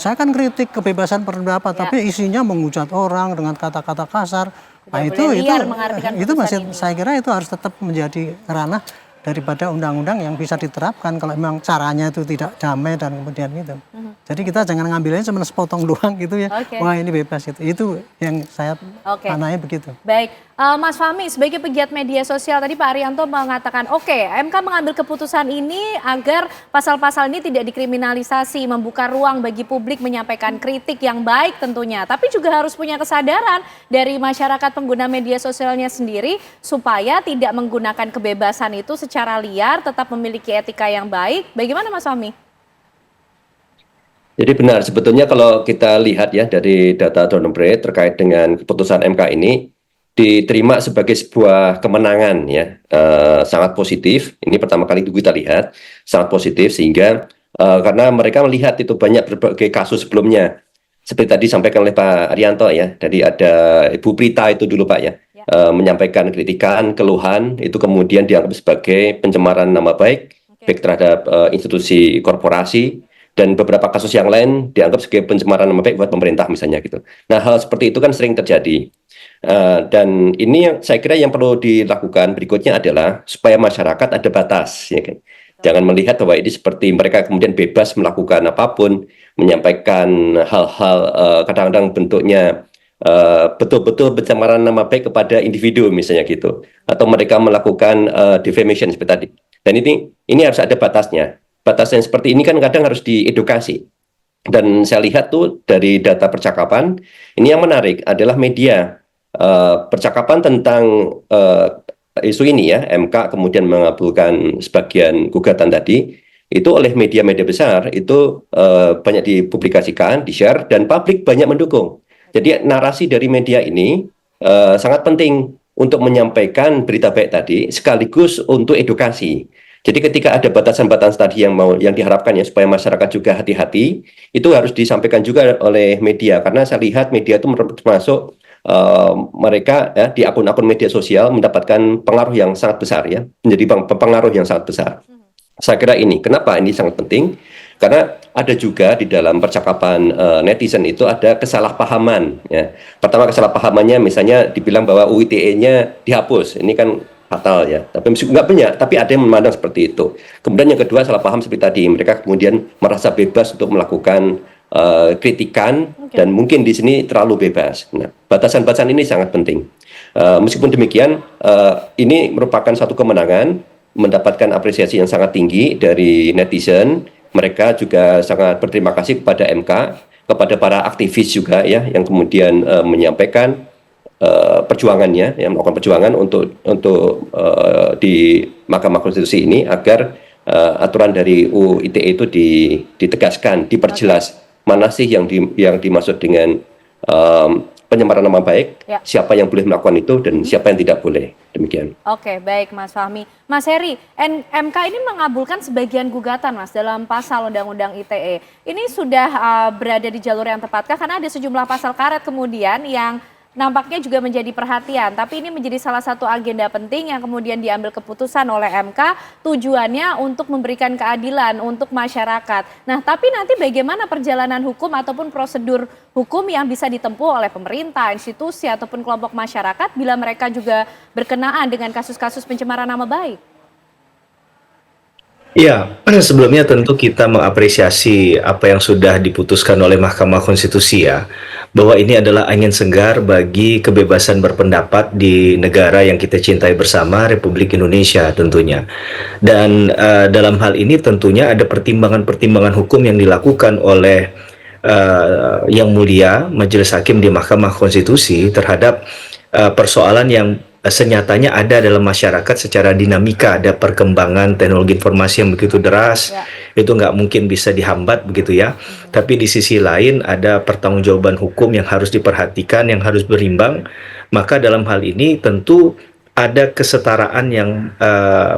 Saya kan kritik kebebasan berpendapat, tapi isinya menghujat orang dengan kata-kata kasar. Nah, itu masih saya kira itu harus tetap menjadi ranah daripada undang-undang yang bisa diterapkan kalau memang caranya itu tidak damai dan kemudian itu. Jadi kita jangan ngambilnya cuma sepotong doang gitu ya. Wah ini bebas gitu. Itu yang saya panahnya begitu.
Baik, Mas Fahmi sebagai pegiat media sosial tadi Pak Arianto mengatakan MK mengambil keputusan ini agar pasal-pasal ini tidak dikriminalisasi, membuka ruang bagi publik menyampaikan kritik yang baik tentunya. Tapi juga harus punya kesadaran dari masyarakat pengguna media sosialnya sendiri supaya tidak menggunakan kebebasan itu secara liar, tetap memiliki etika yang baik. Bagaimana Mas Fahmi?
Jadi benar, sebetulnya kalau kita lihat ya dari data Downgrade terkait dengan keputusan MK ini diterima sebagai sebuah kemenangan ya, sangat positif. Ini pertama kali kita lihat sangat positif sehingga karena mereka melihat itu banyak berbagai kasus sebelumnya. Seperti tadi disampaikan oleh Pak Arianto ya, dari ada Ibu Prita itu dulu Pak ya. Menyampaikan kritikan, keluhan, itu kemudian dianggap sebagai pencemaran nama baik terhadap institusi korporasi, dan beberapa kasus yang lain dianggap sebagai pencemaran nama baik buat pemerintah misalnya gitu. Nah hal seperti itu kan sering terjadi, dan ini yang saya kira yang perlu dilakukan berikutnya adalah supaya masyarakat ada batas, ya kan? Jangan melihat bahwa ini seperti mereka kemudian bebas melakukan apapun, menyampaikan hal-hal kadang-kadang bentuknya betul-betul pencemaran nama baik kepada individu misalnya gitu, atau mereka melakukan defamation seperti tadi. Dan ini harus ada batasnya. Batasnya seperti ini kan kadang harus diedukasi. Dan saya lihat tuh dari data percakapan, ini yang menarik adalah media percakapan tentang isu ini ya, MK kemudian mengabulkan sebagian gugatan tadi, itu oleh media-media besar itu banyak dipublikasikan, di-share, dan publik banyak mendukung. Jadi narasi dari media ini sangat penting untuk menyampaikan berita baik tadi, sekaligus untuk edukasi. Jadi ketika ada batasan-batasan tadi yang diharapkan ya supaya masyarakat juga hati-hati, itu harus disampaikan juga oleh media, karena saya lihat media itu termasuk mereka ya, di akun-akun media sosial mendapatkan pengaruh yang sangat besar ya, menjadi pengaruh yang sangat besar. Saya kira kenapa ini sangat penting? Karena ada juga di dalam percakapan netizen itu ada kesalahpahaman ya. Pertama kesalahpahamannya misalnya dibilang bahwa UU ITE-nya dihapus. Ini kan fatal ya. Tapi nggak banyak, tapi ada yang memandang seperti itu. Kemudian yang kedua salah paham seperti tadi, mereka kemudian merasa bebas untuk melakukan kritikan dan mungkin di sini terlalu bebas. Nah, batasan-batasan ini sangat penting. Meskipun demikian, ini merupakan satu kemenangan, mendapatkan apresiasi yang sangat tinggi dari netizen. Mereka juga sangat berterima kasih kepada MK, kepada para aktivis juga ya yang kemudian menyampaikan perjuangannya, yang melakukan perjuangan untuk di Mahkamah Konstitusi ini agar aturan dari UU ITE itu ditegaskan, diperjelas mana sih yang dimaksud dengan penyemaran nama baik,
Ya.
siapa yang boleh melakukan itu dan siapa yang tidak boleh. Demikian.
Oke, baik Mas Fahmi. Mas Heri, MK ini mengabulkan sebagian gugatan Mas dalam pasal Undang-Undang ITE. Ini sudah berada di jalur yang tepatkah? Karena ada sejumlah pasal karet kemudian yang nampaknya juga menjadi perhatian. Tapi ini menjadi salah satu agenda penting yang kemudian diambil keputusan oleh MK, tujuannya untuk memberikan keadilan untuk masyarakat. Nah, tapi nanti bagaimana perjalanan hukum ataupun prosedur hukum yang bisa ditempuh oleh pemerintah, institusi ataupun kelompok masyarakat bila mereka juga berkenaan dengan kasus-kasus pencemaran nama baik?
Ya, sebelumnya tentu kita mengapresiasi apa yang sudah diputuskan oleh Mahkamah Konstitusi ya, bahwa ini adalah angin segar bagi kebebasan berpendapat di negara yang kita cintai bersama, Republik Indonesia tentunya. Dan dalam hal ini tentunya ada pertimbangan-pertimbangan hukum yang dilakukan oleh Yang Mulia Majelis Hakim di Mahkamah Konstitusi terhadap persoalan yang senyatanya ada dalam masyarakat secara dinamika, ada perkembangan teknologi informasi yang begitu deras, itu nggak mungkin bisa dihambat begitu ya. Tapi di sisi lain ada pertanggungjawaban hukum yang harus diperhatikan, yang harus berimbang. Maka dalam hal ini tentu ada kesetaraan yang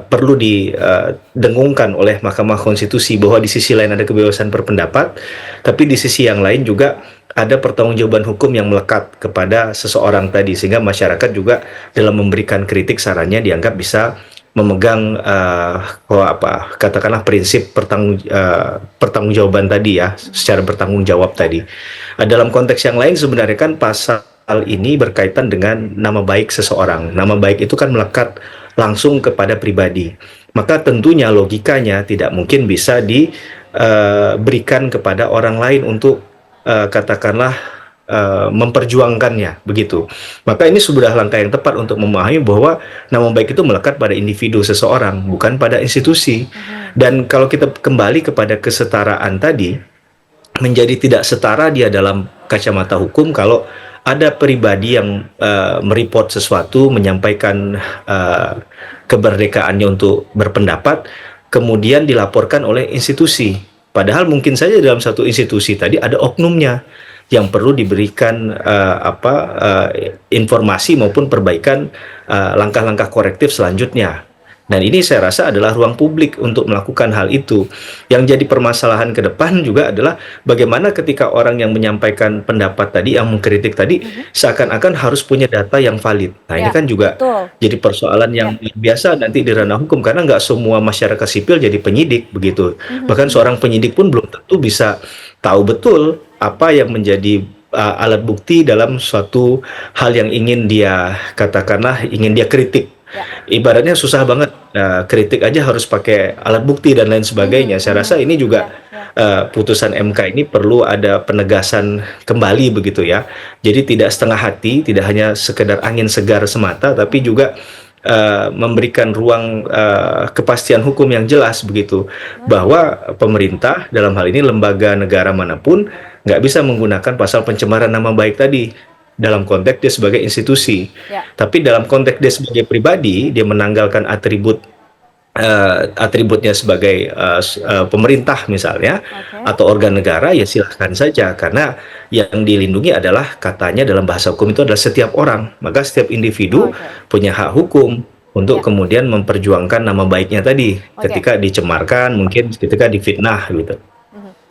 perlu didengungkan oleh Mahkamah Konstitusi, bahwa di sisi lain ada kebebasan berpendapat, tapi di sisi yang lain juga ada pertanggungjawaban hukum yang melekat kepada seseorang tadi, sehingga masyarakat juga dalam memberikan kritik sarannya dianggap bisa memegang katakanlah prinsip pertanggungjawaban tadi ya, secara bertanggung jawab tadi. Dalam konteks yang lain sebenarnya kan pasal ini berkaitan dengan nama baik seseorang. Nama baik itu kan melekat langsung kepada pribadi. Maka tentunya logikanya tidak mungkin bisa diberikan kepada orang lain untuk katakanlah memperjuangkannya begitu. Maka ini sudah langkah yang tepat untuk memahami bahwa nama baik itu melekat pada individu seseorang, bukan pada institusi. Dan kalau kita kembali kepada kesetaraan tadi, menjadi tidak setara dia dalam kacamata hukum kalau ada pribadi yang mereport sesuatu, menyampaikan kemerdekaannya untuk berpendapat, kemudian dilaporkan oleh institusi. Padahal mungkin saja dalam satu institusi tadi ada oknumnya yang perlu diberikan informasi maupun perbaikan langkah-langkah korektif selanjutnya. Dan ini saya rasa adalah ruang publik untuk melakukan hal itu. Yang jadi permasalahan ke depan juga adalah bagaimana ketika orang yang menyampaikan pendapat tadi, yang mengkritik tadi, seakan-akan harus punya data yang valid. Nah ini kan juga jadi persoalan yang biasa nanti di ranah hukum, karena nggak semua masyarakat sipil jadi penyidik begitu. Bahkan seorang penyidik pun belum tentu bisa tahu betul apa yang menjadi alat bukti dalam suatu hal yang ingin dia katakanlah, ingin dia kritik. Ibaratnya susah banget, kritik aja harus pakai alat bukti dan lain sebagainya. Saya rasa ini juga putusan MK ini perlu ada penegasan kembali begitu ya. Jadi tidak setengah hati, tidak hanya sekedar angin segar semata, tapi juga memberikan ruang kepastian hukum yang jelas begitu, bahwa pemerintah dalam hal ini lembaga negara manapun nggak bisa menggunakan pasal pencemaran nama baik tadi dalam konteks dia sebagai institusi. Tapi dalam konteks dia sebagai pribadi, dia menanggalkan atributnya sebagai pemerintah misalnya, atau organ negara, ya silahkan saja, karena yang dilindungi adalah, katanya dalam bahasa hukum itu adalah setiap orang. Maka setiap individu punya hak hukum untuk kemudian memperjuangkan nama baiknya tadi ketika dicemarkan, mungkin ketika difitnah gitu.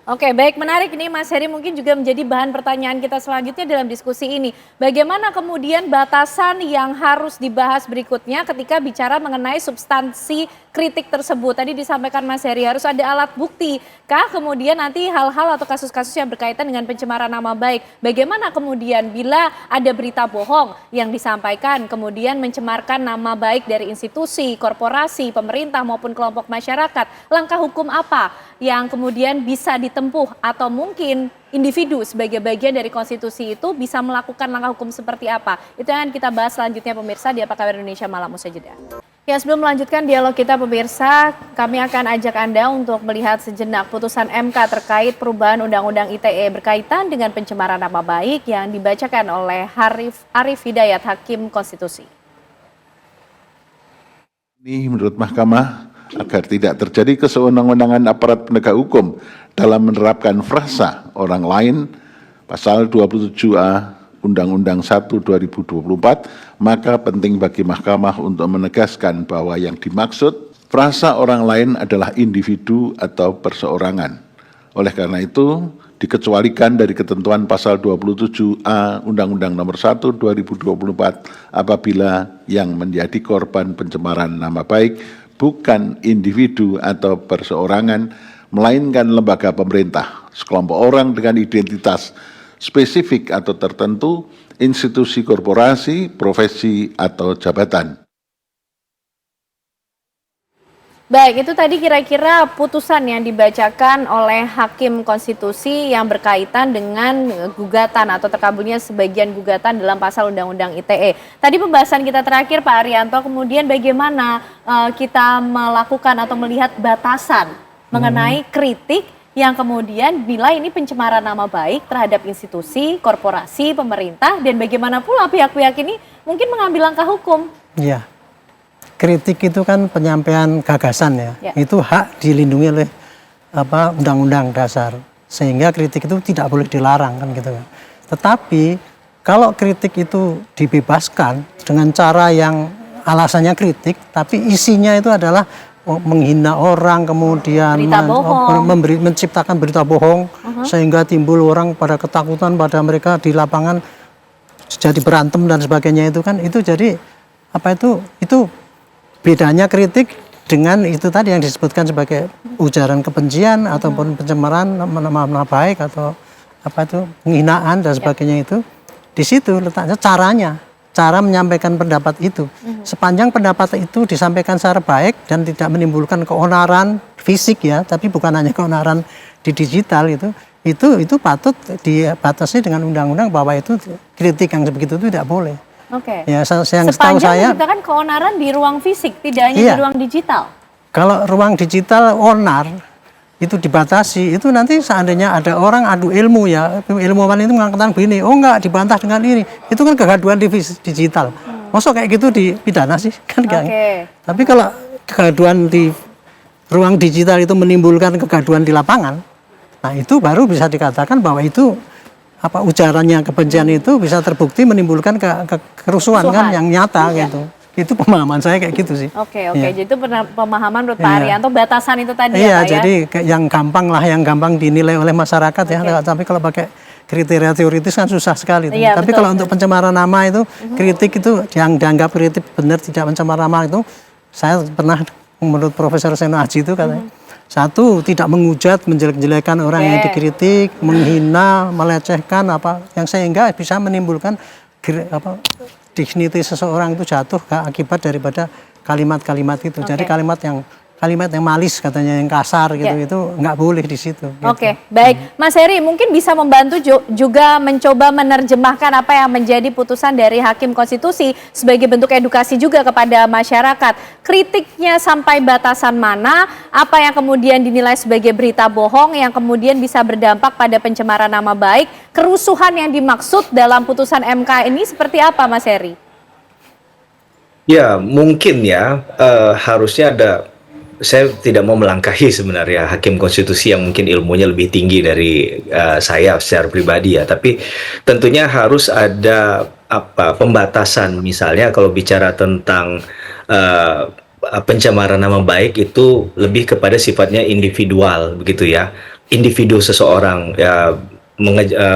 Oke, baik, menarik nih Mas Heri, mungkin juga menjadi bahan pertanyaan kita selanjutnya dalam diskusi ini. Bagaimana kemudian batasan yang harus dibahas berikutnya ketika bicara mengenai substansi kritik tersebut? Tadi disampaikan Mas Heri harus ada alat bukti kah kemudian nanti hal-hal atau kasus-kasus yang berkaitan dengan pencemaran nama baik. Bagaimana kemudian bila ada berita bohong yang disampaikan kemudian mencemarkan nama baik dari institusi, korporasi, pemerintah maupun kelompok masyarakat? Langkah hukum apa yang kemudian bisa ditempuh atau mungkin individu sebagai bagian dari konstitusi itu bisa melakukan langkah hukum seperti apa? Itu yang akan kita bahas selanjutnya pemirsa di Apa Kabar Indonesia Malam Usai Jeda. Ya, sebelum melanjutkan dialog kita pemirsa, kami akan ajak Anda untuk melihat sejenak putusan MK terkait perubahan Undang-Undang ITE berkaitan dengan pencemaran nama baik yang dibacakan oleh Arif Hidayat, Hakim Konstitusi.
Ini menurut Mahkamah, agar tidak terjadi kesewenang-wenangan aparat penegak hukum dalam menerapkan frasa orang lain, pasal 27A Undang-Undang 1 2024, maka penting bagi Mahkamah untuk menegaskan bahwa yang dimaksud frasa orang lain adalah individu atau perseorangan. Oleh karena itu, dikecualikan dari ketentuan pasal 27A Undang-Undang Nomor 1 2024 apabila yang menjadi korban pencemaran nama baik bukan individu atau perseorangan, melainkan lembaga pemerintah, sekelompok orang dengan identitas spesifik atau tertentu, institusi korporasi, profesi, atau jabatan.
Baik, itu tadi kira-kira putusan yang dibacakan oleh Hakim Konstitusi yang berkaitan dengan gugatan atau terkabulnya sebagian gugatan dalam pasal Undang-Undang ITE. Tadi pembahasan kita terakhir Pak Arianto, kemudian bagaimana kita melakukan atau melihat batasan mengenai kritik yang kemudian bila ini pencemaran nama baik terhadap institusi, korporasi, pemerintah, dan bagaimana pula pihak-pihak ini mungkin mengambil langkah hukum.
Iya. Kritik itu kan penyampaian gagasan ya. Itu hak dilindungi oleh Undang-Undang Dasar. Sehingga kritik itu tidak boleh dilarang kan gitu kan. Tetapi kalau kritik itu dibebaskan dengan cara yang alasannya kritik, tapi isinya itu adalah menghina orang, kemudian menciptakan berita bohong, sehingga timbul orang pada ketakutan pada mereka di lapangan jadi berantem dan sebagainya itu kan, itu jadi itu bedanya kritik dengan itu tadi yang disebutkan sebagai ujaran kebencian ataupun pencemaran nama baik atau penghinaan dan sebagainya itu. Di situ letaknya cara menyampaikan pendapat itu. Sepanjang pendapat itu disampaikan secara baik dan tidak menimbulkan keonaran fisik ya, tapi bukan hanya keonaran di digital itu patut dibatasi dengan undang-undang bahwa itu kritik yang sebegitu itu tidak boleh.
Oke.
Ya, yang setahu saya
menciptakan keonaran di ruang fisik, tidak hanya di ruang digital.
Kalau ruang digital onar itu dibatasi, itu nanti seandainya ada orang adu ilmu ya, ilmuwan itu mengatakan begini, oh enggak dibantah dengan ini, itu kan kegaduhan di digital. Masuk kayak gitu dipidana sih kan? Tapi kalau kegaduhan di ruang digital itu menimbulkan kegaduhan di lapangan, nah itu baru bisa dikatakan bahwa itu ujarannya kebencian itu bisa terbukti menimbulkan kerusuhan kan yang nyata gitu. Itu pemahaman saya kayak gitu sih.
Oke. Jadi itu pemahaman menurut Pak Arianto, batasan itu tadi ya Pak ya?
Jadi yang gampang dinilai oleh masyarakat ya. Tapi kalau pakai kriteria teoritis kan susah sekali. Tapi kalau untuk pencemaran nama itu, kritik itu yang dianggap kritik benar tidak pencemaran nama itu, saya pernah menurut Profesor Seno Aji itu katanya, satu, tidak menghujat, menjelek-jelekan orang yang dikritik, menghina, melecehkan yang sehingga bisa menimbulkan dignity seseorang itu jatuh akibat daripada kalimat-kalimat itu. Jadi kalimat yang malis katanya, yang kasar gitu, itu nggak boleh di situ.
Oke, baik. Mas Heri mungkin bisa membantu juga mencoba menerjemahkan apa yang menjadi putusan dari Hakim Konstitusi sebagai bentuk edukasi juga kepada masyarakat. Kritiknya sampai batasan mana, apa yang kemudian dinilai sebagai berita bohong yang kemudian bisa berdampak pada pencemaran nama baik, kerusuhan yang dimaksud dalam putusan MK ini seperti apa Mas Heri?
Ya, mungkin ya harusnya ada. Saya tidak mau melangkahi sebenarnya Hakim Konstitusi yang mungkin ilmunya lebih tinggi dari saya secara pribadi ya, tapi tentunya harus ada pembatasan. Misalnya kalau bicara tentang pencemaran nama baik itu lebih kepada sifatnya individual begitu ya, individu seseorang ya,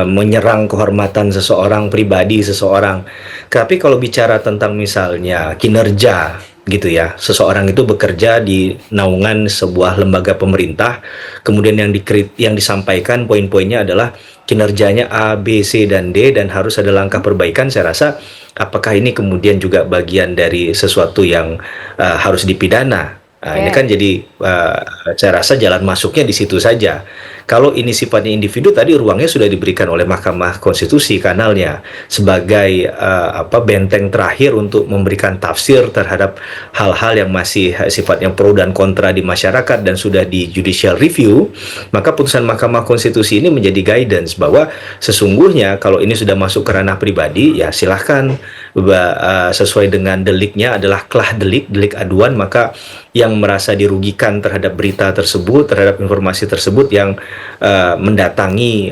menyerang kehormatan seseorang, pribadi seseorang. Tapi kalau bicara tentang misalnya kinerja gitu ya, seseorang itu bekerja di naungan sebuah lembaga pemerintah, kemudian yang disampaikan poin-poinnya adalah kinerjanya A, B, C, dan D, dan harus ada langkah perbaikan. Saya rasa apakah ini kemudian juga bagian dari sesuatu yang harus dipidana? Ini kan jadi saya rasa jalan masuknya di situ saja. Kalau ini sifatnya individu, tadi ruangnya sudah diberikan oleh Mahkamah Konstitusi kanalnya sebagai benteng terakhir untuk memberikan tafsir terhadap hal-hal yang masih sifatnya pro dan kontra di masyarakat dan sudah di judicial review. Maka putusan Mahkamah Konstitusi ini menjadi guidance bahwa sesungguhnya kalau ini sudah masuk ke ranah pribadi, ya silahkan sesuai dengan deliknya adalah delik aduan, maka yang merasa dirugikan terhadap berita tersebut, terhadap informasi tersebut yang mendatangi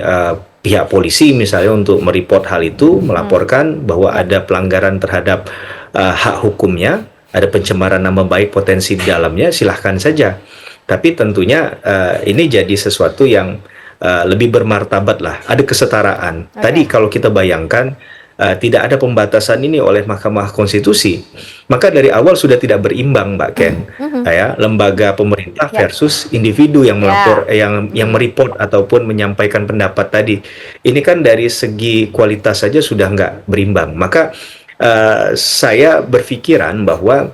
pihak polisi misalnya untuk mereport hal itu, melaporkan bahwa ada pelanggaran terhadap hak hukumnya, ada pencemaran nama baik potensi di dalamnya, silahkan saja. Tapi tentunya ini jadi sesuatu yang lebih bermartabat lah, ada kesetaraan. Tadi kalau kita bayangkan tidak ada pembatasan ini oleh Mahkamah Konstitusi, maka dari awal sudah tidak berimbang, Mbak Ken. Ya, lembaga pemerintah versus individu yang melapor, yang mereport ataupun menyampaikan pendapat tadi. Ini kan dari segi kualitas saja sudah nggak berimbang. Maka saya berpikiran bahwa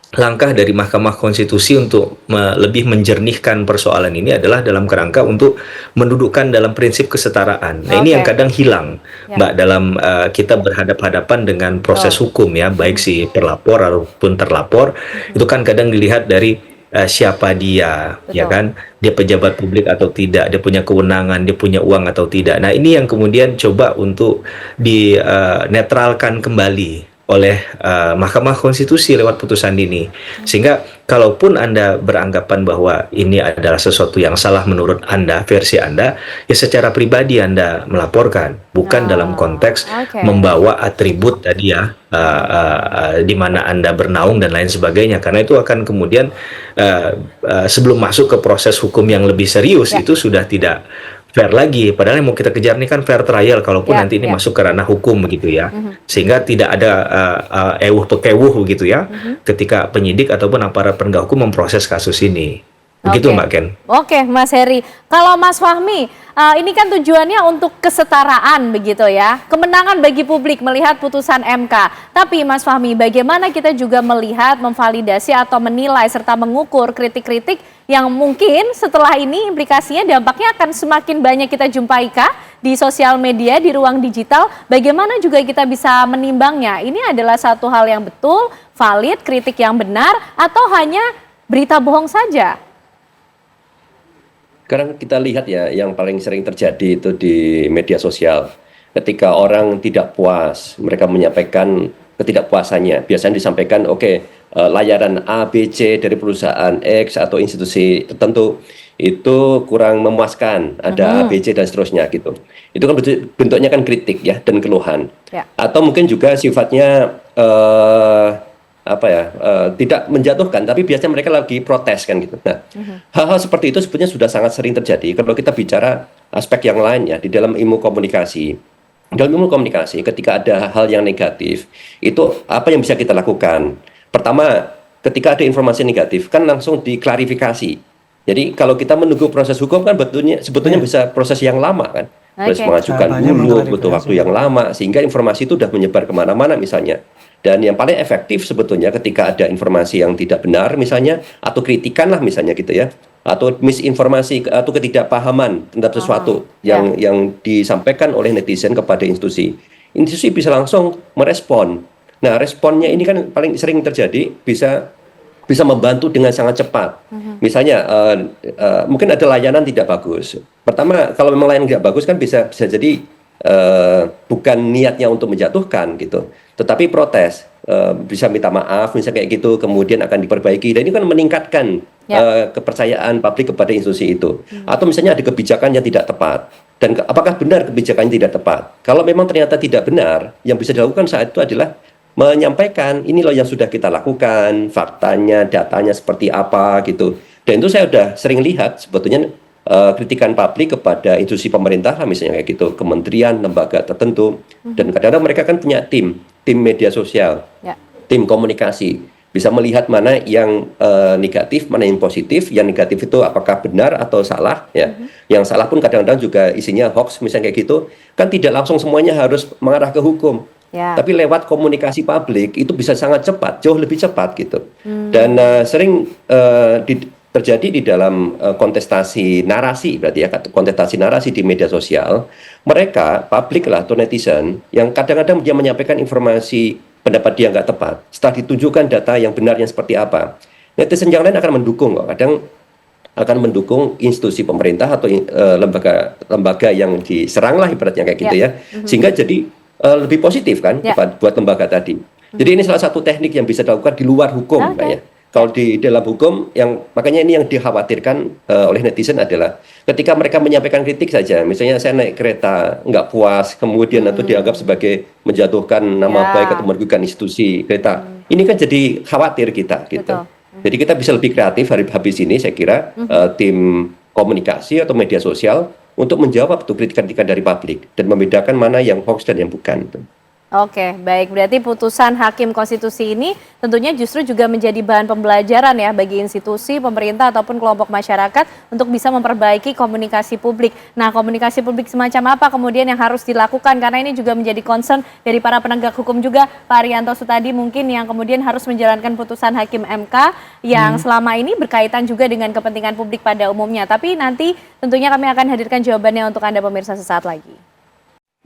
langkah dari Mahkamah Konstitusi untuk lebih menjernihkan persoalan ini adalah dalam kerangka untuk mendudukkan dalam prinsip kesetaraan. Nah, ini yang kadang hilang, Mbak, dalam kita berhadap-hadapan dengan proses hukum ya, baik si pelapor ataupun terlapor, itu kan kadang dilihat dari siapa dia, ya kan, dia pejabat publik atau tidak, dia punya kewenangan, dia punya uang atau tidak. Nah, ini yang kemudian coba untuk dinetralkan kembali oleh Mahkamah Konstitusi lewat putusan ini, sehingga kalaupun Anda beranggapan bahwa ini adalah sesuatu yang salah menurut Anda, versi Anda, ya secara pribadi Anda melaporkan, bukan dalam konteks membawa atribut tadi ya, di mana Anda bernaung dan lain sebagainya, karena itu akan kemudian sebelum masuk ke proses hukum yang lebih serius itu sudah tidak fair lagi. Padahal yang mau kita kejar ini kan fair trial, kalaupun nanti ini masuk ke ranah hukum begitu ya, sehingga tidak ada ewuh pekewuh gitu ya, ketika penyidik ataupun aparat penegak hukum memproses kasus ini. Begitu Mbak Ken.
Oke, Mas Heri. Kalau Mas Fahmi, ini kan tujuannya untuk kesetaraan begitu ya, kemenangan bagi publik melihat putusan MK. Tapi Mas Fahmi, bagaimana kita juga melihat, memvalidasi atau menilai serta mengukur kritik-kritik yang mungkin setelah ini implikasinya dampaknya akan semakin banyak kita jumpai kah di sosial media, di ruang digital? Bagaimana juga kita bisa menimbangnya? Ini adalah satu hal yang betul, valid, kritik yang benar, atau hanya berita bohong saja?
Sekarang kita lihat ya, yang paling sering terjadi itu di media sosial. Ketika orang tidak puas, mereka menyampaikan ketidakpuasannya. Biasanya disampaikan, layanan A, B, C dari perusahaan X atau institusi tertentu itu kurang memuaskan, ada A, B, C dan seterusnya gitu. Itu kan bentuknya kan kritik ya, dan keluhan. Atau mungkin juga sifatnya tidak menjatuhkan, tapi biasanya mereka lagi protes kan gitu. Nah, hal-hal seperti itu sebetulnya sudah sangat sering terjadi. Kalau kita bicara aspek yang lain ya, di dalam ilmu komunikasi. Dalam ilmu komunikasi, ketika ada hal yang negatif, itu apa yang bisa kita lakukan? Pertama, ketika ada informasi negatif, kan langsung diklarifikasi. Jadi kalau kita menunggu proses hukum kan sebetulnya bisa proses yang lama kan. Harus mengajukan dulu, butuh waktu yang lama, sehingga informasi itu sudah menyebar kemana-mana misalnya. Dan yang paling efektif sebetulnya ketika ada informasi yang tidak benar misalnya, atau kritikan lah misalnya gitu ya, atau misinformasi atau ketidakpahaman tentang sesuatu yang disampaikan oleh netizen kepada institusi. Institusi bisa langsung merespon. Nah, responnya ini kan paling sering terjadi bisa membantu dengan sangat cepat. Misalnya mungkin ada layanan tidak bagus. Pertama, kalau memang layanan tidak bagus kan bisa jadi bukan niatnya untuk menjatuhkan gitu, tetapi protes, bisa minta maaf misalnya kayak gitu, kemudian akan diperbaiki, dan ini kan meningkatkan kepercayaan publik kepada institusi itu. Atau misalnya ada kebijakan yang tidak tepat, dan apakah benar kebijakannya tidak tepat? Kalau memang ternyata tidak benar, yang bisa dilakukan saat itu adalah menyampaikan ini loh yang sudah kita lakukan, faktanya, datanya seperti apa gitu. Dan itu saya sudah sering lihat sebetulnya kritikan publik kepada institusi pemerintah misalnya kayak gitu, kementerian, lembaga tertentu, dan kadang-kadang mereka kan punya tim media sosial, tim komunikasi, bisa melihat mana yang negatif, mana yang positif. Yang negatif itu apakah benar atau salah ya. Yang salah pun kadang-kadang juga isinya hoax misalnya kayak gitu, kan tidak langsung semuanya harus mengarah ke hukum. Tapi lewat komunikasi publik itu bisa sangat cepat, jauh lebih cepat gitu. Dan sering terjadi di dalam kontestasi narasi, berarti ya, kontestasi narasi di media sosial, mereka publik lah atau netizen yang kadang-kadang dia menyampaikan informasi pendapat dia nggak tepat, setelah ditunjukkan data yang benarnya seperti apa, netizen yang lain akan mendukung kok, kadang akan mendukung institusi pemerintah atau lembaga yang diserang lah ibaratnya kayak gitu ya, sehingga jadi lebih positif kan buat lembaga tadi. Jadi ini salah satu teknik yang bisa dilakukan di luar hukum, ya. Kalau di dalam hukum, makanya ini yang dikhawatirkan oleh netizen adalah ketika mereka menyampaikan kritik saja, misalnya saya naik kereta nggak puas, kemudian atau dianggap sebagai menjatuhkan nama baik atau merugikan institusi kereta, ini kan jadi khawatir kita gitu. Jadi kita bisa lebih kreatif habis ini saya kira tim komunikasi atau media sosial untuk menjawab tuh kritikan-kritikan dari publik dan membedakan mana yang hoax dan yang bukan.
Oke, baik. Berarti putusan Hakim Konstitusi ini tentunya justru juga menjadi bahan pembelajaran ya bagi institusi, pemerintah ataupun kelompok masyarakat untuk bisa memperbaiki komunikasi publik. Nah, komunikasi publik semacam apa kemudian yang harus dilakukan? Karena ini juga menjadi concern dari para penegak hukum juga, Pak Arianto Sutadi mungkin yang kemudian harus menjalankan putusan Hakim MK yang selama ini berkaitan juga dengan kepentingan publik pada umumnya. Tapi nanti tentunya kami akan hadirkan jawabannya untuk Anda pemirsa sesaat lagi.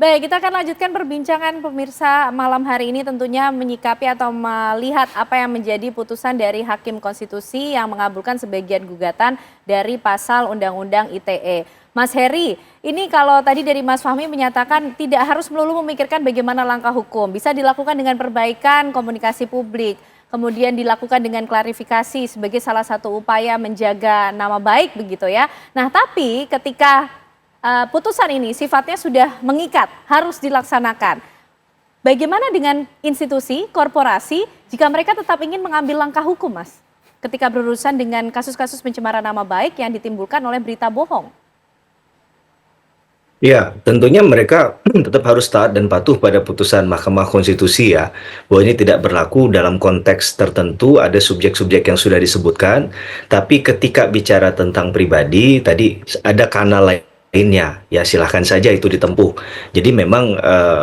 Baik, kita akan lanjutkan perbincangan pemirsa malam hari ini tentunya menyikapi atau melihat apa yang menjadi putusan dari Hakim Konstitusi yang mengabulkan sebagian gugatan dari pasal Undang-Undang ITE. Mas Heri, ini kalau tadi dari Mas Fahmi menyatakan tidak harus melulu memikirkan bagaimana langkah hukum, bisa dilakukan dengan perbaikan komunikasi publik, kemudian dilakukan dengan klarifikasi sebagai salah satu upaya menjaga nama baik begitu ya. Nah, tapi ketika putusan ini sifatnya sudah mengikat, harus dilaksanakan. Bagaimana dengan institusi, korporasi, jika mereka tetap ingin mengambil langkah hukum, Mas? Ketika berurusan dengan kasus-kasus pencemaran nama baik yang ditimbulkan oleh berita bohong.
Ya, tentunya mereka tetap harus taat dan patuh pada putusan Mahkamah Konstitusi ya. Bahwa ini tidak berlaku dalam konteks tertentu, ada subjek-subjek yang sudah disebutkan. Tapi ketika bicara tentang pribadi, tadi ada kanal lainnya, ya silahkan saja itu ditempuh. Jadi memang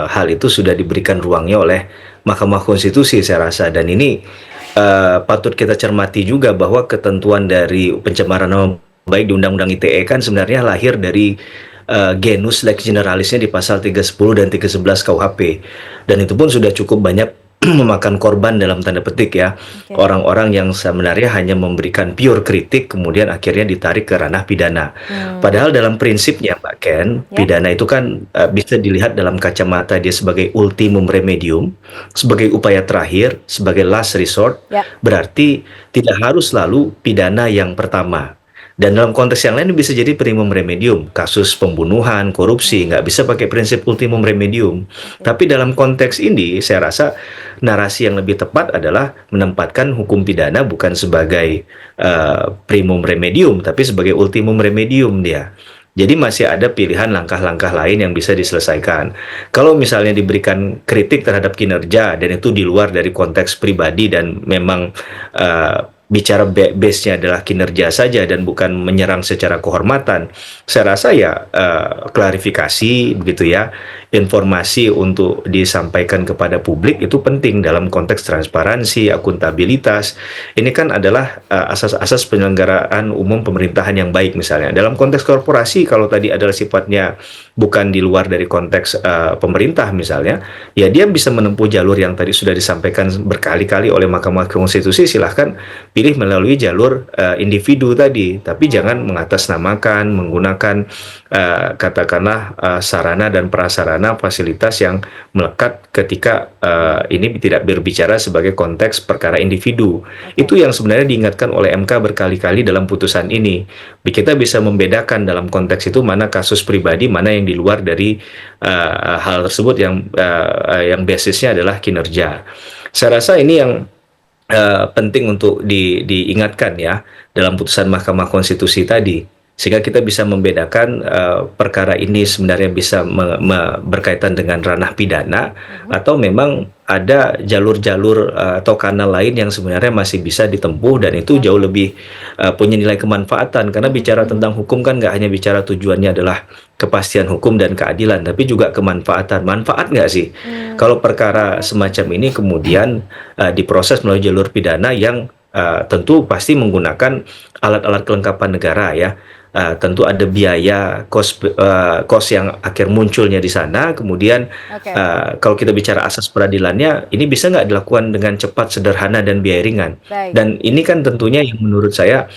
hal itu sudah diberikan ruangnya oleh Mahkamah Konstitusi saya rasa. Dan ini patut kita cermati juga bahwa ketentuan dari pencemaran nama baik di Undang-Undang ITE kan sebenarnya lahir dari genus lex generalisnya di pasal 310 dan 311 KUHP. Dan itu pun sudah cukup banyak memakan korban dalam tanda petik ya, orang-orang yang sebenarnya hanya memberikan pure kritik kemudian akhirnya ditarik ke ranah pidana. Padahal dalam prinsipnya Mbak Ken, pidana itu kan bisa dilihat dalam kacamata dia sebagai ultimum remedium, sebagai upaya terakhir, sebagai last resort. Berarti tidak harus selalu pidana yang pertama. Dan dalam konteks yang lain bisa jadi primum remedium, kasus pembunuhan, korupsi, nggak bisa pakai prinsip ultimum remedium. Tapi dalam konteks ini saya rasa narasi yang lebih tepat adalah menempatkan hukum pidana bukan sebagai primum remedium, tapi sebagai ultimum remedium dia. Jadi masih ada pilihan langkah-langkah lain yang bisa diselesaikan. Kalau misalnya diberikan kritik terhadap kinerja dan itu di luar dari konteks pribadi dan memang bicara base-nya adalah kinerja saja dan bukan menyerang secara kehormatan, saya rasa ya klarifikasi begitu ya, informasi untuk disampaikan kepada publik itu penting dalam konteks transparansi, akuntabilitas. Ini kan adalah asas-asas penyelenggaraan umum pemerintahan yang baik misalnya. Dalam konteks korporasi kalau tadi adalah sifatnya bukan di luar dari konteks pemerintah misalnya, ya dia bisa menempuh jalur yang tadi sudah disampaikan berkali-kali oleh Mahkamah Konstitusi, silahkan pilih melalui jalur individu tadi, tapi jangan mengatasnamakan, menggunakan katakanlah sarana dan prasarana fasilitas yang melekat ketika ini tidak berbicara sebagai konteks perkara individu. Itu yang sebenarnya diingatkan oleh MK berkali-kali dalam putusan ini. Kita bisa membedakan dalam konteks itu mana kasus pribadi, mana yang di luar dari hal tersebut yang basisnya adalah kinerja. Saya rasa ini yang penting untuk diingatkan ya dalam putusan Mahkamah Konstitusi tadi, sehingga kita bisa membedakan perkara ini sebenarnya bisa berkaitan dengan ranah pidana atau memang ada jalur-jalur atau kanal lain yang sebenarnya masih bisa ditempuh dan itu jauh lebih punya nilai kemanfaatan, karena bicara tentang hukum kan nggak hanya bicara tujuannya adalah kepastian hukum dan keadilan, tapi juga kemanfaatan. Manfaat nggak sih kalau perkara semacam ini kemudian diproses melalui jalur pidana yang tentu pasti menggunakan alat-alat kelengkapan negara ya. Tentu ada biaya kos yang akhir munculnya di sana. Kemudian kalau kita bicara asas peradilannya, ini bisa nggak dilakukan dengan cepat, sederhana dan biaya ringan. Dan ini kan tentunya yang menurut saya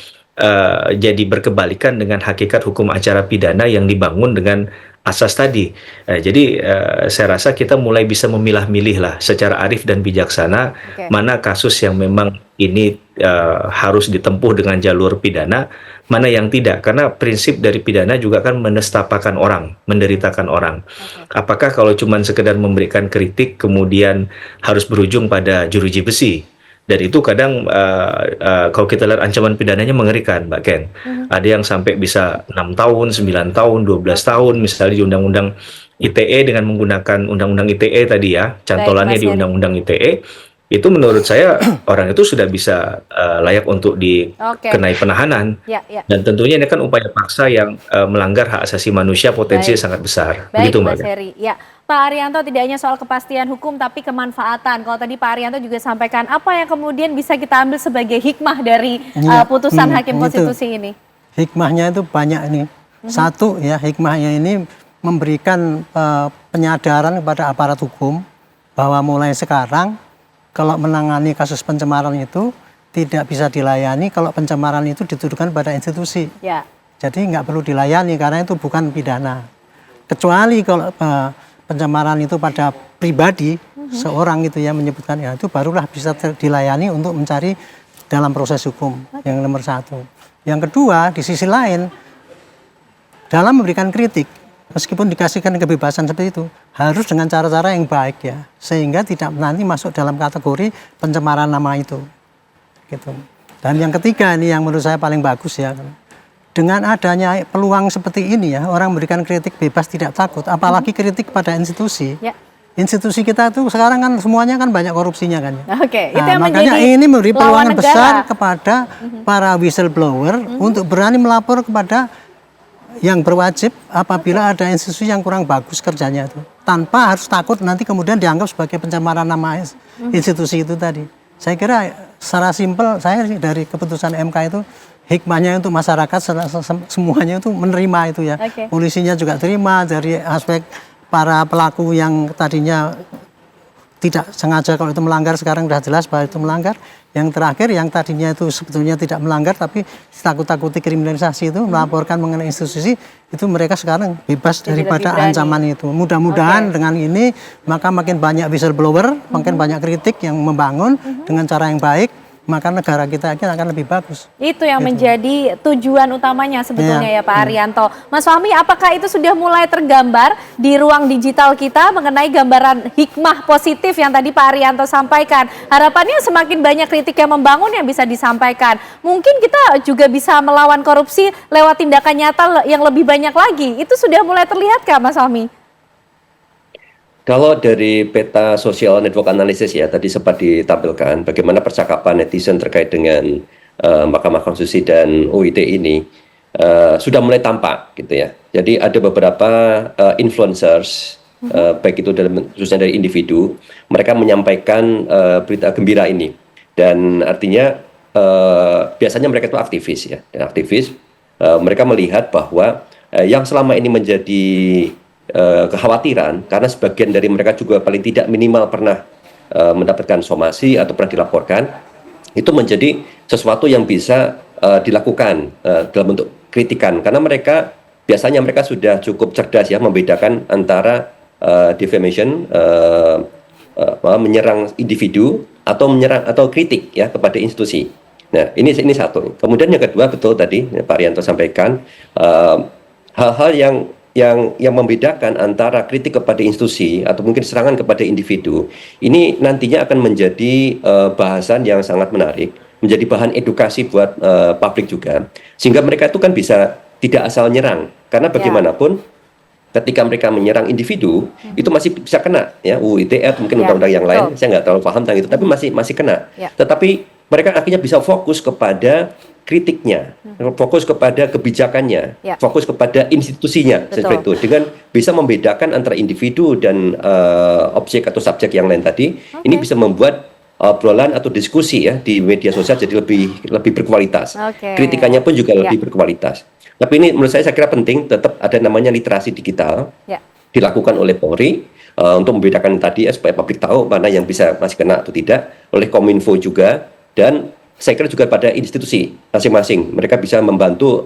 jadi berkebalikan dengan hakikat hukum acara pidana yang dibangun dengan asas tadi. Jadi saya rasa kita mulai bisa memilah-milih lah secara arif dan bijaksana mana kasus yang memang ini harus ditempuh dengan jalur pidana, mana yang tidak, karena prinsip dari pidana juga kan menestapakan orang, menderitakan orang. Apakah kalau cuma sekedar memberikan kritik kemudian harus berujung pada jeruji besi? Dan itu kadang kalau kita lihat ancaman pidananya mengerikan, Mbak Ken. Ada yang sampai bisa 6 tahun, 9 tahun, 12 tahun, misalnya di Undang-Undang ITE dengan menggunakan Undang-Undang ITE tadi ya, cantolannya di Undang-Undang ITE. Itu menurut saya orang itu sudah bisa layak untuk dikenai penahanan. Dan tentunya ini kan upaya paksa yang melanggar hak asasi manusia, potensi sangat besar.
Baik,
Begitu, Mbak.
Mas Heri. Ya, Pak Arianto, tidak hanya soal kepastian hukum tapi kemanfaatan. Kalau tadi Pak Arianto juga sampaikan, apa yang kemudian bisa kita ambil sebagai hikmah dari putusan Hakim Konstitusi ini?
Hikmahnya itu banyak ini. Satu ya, hikmahnya ini memberikan penyadaran kepada aparat hukum bahwa mulai sekarang kalau menangani kasus pencemaran itu tidak bisa dilayani kalau pencemaran itu dituduhkan pada institusi.
Ya.
Jadi nggak perlu dilayani karena itu bukan pidana. Kecuali kalau pencemaran itu pada pribadi, seorang itu ya menyebutkan, ya itu barulah bisa dilayani untuk mencari dalam proses hukum. Yang nomor satu. Yang kedua, di sisi lain, dalam memberikan kritik, meskipun dikasihkan kebebasan seperti itu, harus dengan cara-cara yang baik ya, sehingga tidak nanti masuk dalam kategori pencemaran nama itu. Gitu. Dan yang ketiga ini yang menurut saya paling bagus ya, dengan adanya peluang seperti ini ya, orang memberikan kritik bebas tidak takut, apalagi kritik pada institusi. Ya. Institusi kita tuh sekarang kan semuanya kan banyak korupsinya kan.
Oke, itu
nah,
yang
makanya
menjadi
ini memberi peluang
negara
besar kepada para whistleblower untuk berani melapor kepada yang berwajib apabila ada institusi yang kurang bagus kerjanya itu, tanpa harus takut nanti kemudian dianggap sebagai pencemaran nama institusi itu tadi. Saya kira secara simpel saya dari keputusan MK itu hikmahnya untuk masyarakat semuanya itu menerima itu ya. Polisinya juga terima, dari aspek para pelaku yang tadinya tidak sengaja kalau itu melanggar sekarang sudah jelas bahwa itu melanggar. Yang terakhir yang tadinya itu sebetulnya tidak melanggar tapi takut-takuti kriminalisasi itu melaporkan mengenai institusi itu, mereka sekarang bebas daripada ancaman itu. Mudah-mudahan dengan ini maka makin banyak whistleblower, makin banyak kritik yang membangun dengan cara yang baik, maka negara kita akan lebih bagus.
Itu yang menjadi tujuan utamanya sebetulnya ya Pak Arianto. Mas Fahmi, apakah itu sudah mulai tergambar di ruang digital kita mengenai gambaran hikmah positif yang tadi Pak Arianto sampaikan? Harapannya semakin banyak kritik yang membangun yang bisa disampaikan. Mungkin kita juga bisa melawan korupsi lewat tindakan nyata yang lebih banyak lagi. Itu sudah mulai terlihat kah Mas Fahmi?
Kalau dari peta social network analysis ya tadi sempat ditampilkan bagaimana percakapan netizen terkait dengan Mahkamah Konstitusi dan UIT ini sudah mulai tampak gitu ya. Jadi ada beberapa influencers baik itu khususnya dari individu, mereka menyampaikan berita gembira ini, dan artinya biasanya mereka itu aktivis ya, dan aktivis mereka melihat bahwa yang selama ini menjadi kekhawatiran karena sebagian dari mereka juga paling tidak minimal pernah mendapatkan somasi atau pernah dilaporkan, itu menjadi sesuatu yang bisa dilakukan dalam bentuk kritikan, karena mereka biasanya mereka sudah cukup cerdas ya membedakan antara defamation, menyerang individu atau menyerang atau kritik ya kepada institusi. Nah ini satu. Kemudian yang kedua, betul tadi Pak Arianto sampaikan hal-hal yang membedakan antara kritik kepada institusi atau mungkin serangan kepada individu, ini nantinya akan menjadi bahasan yang sangat menarik, menjadi bahan edukasi buat publik juga, sehingga mereka itu kan bisa tidak asal nyerang, karena bagaimanapun ketika mereka menyerang individu itu masih bisa kena ya UU ITE atau mungkin undang-undang yang lain, saya nggak terlalu paham tentang itu, tapi masih kena. Tetapi mereka akhirnya bisa fokus kepada kritiknya, fokus kepada kebijakannya, fokus kepada institusinya, seperti itu, dengan bisa membedakan antara individu dan objek atau subjek yang lain tadi. Ini bisa membuat obrolan atau diskusi ya di media sosial jadi lebih berkualitas. Kritikannya pun juga lebih berkualitas. Tapi ini menurut saya kira penting, tetap ada namanya literasi digital dilakukan oleh Polri untuk membedakan tadi ya, supaya publik tahu mana yang bisa masih kena atau tidak, oleh Kominfo juga, dan saya kira juga pada institusi masing-masing mereka bisa membantu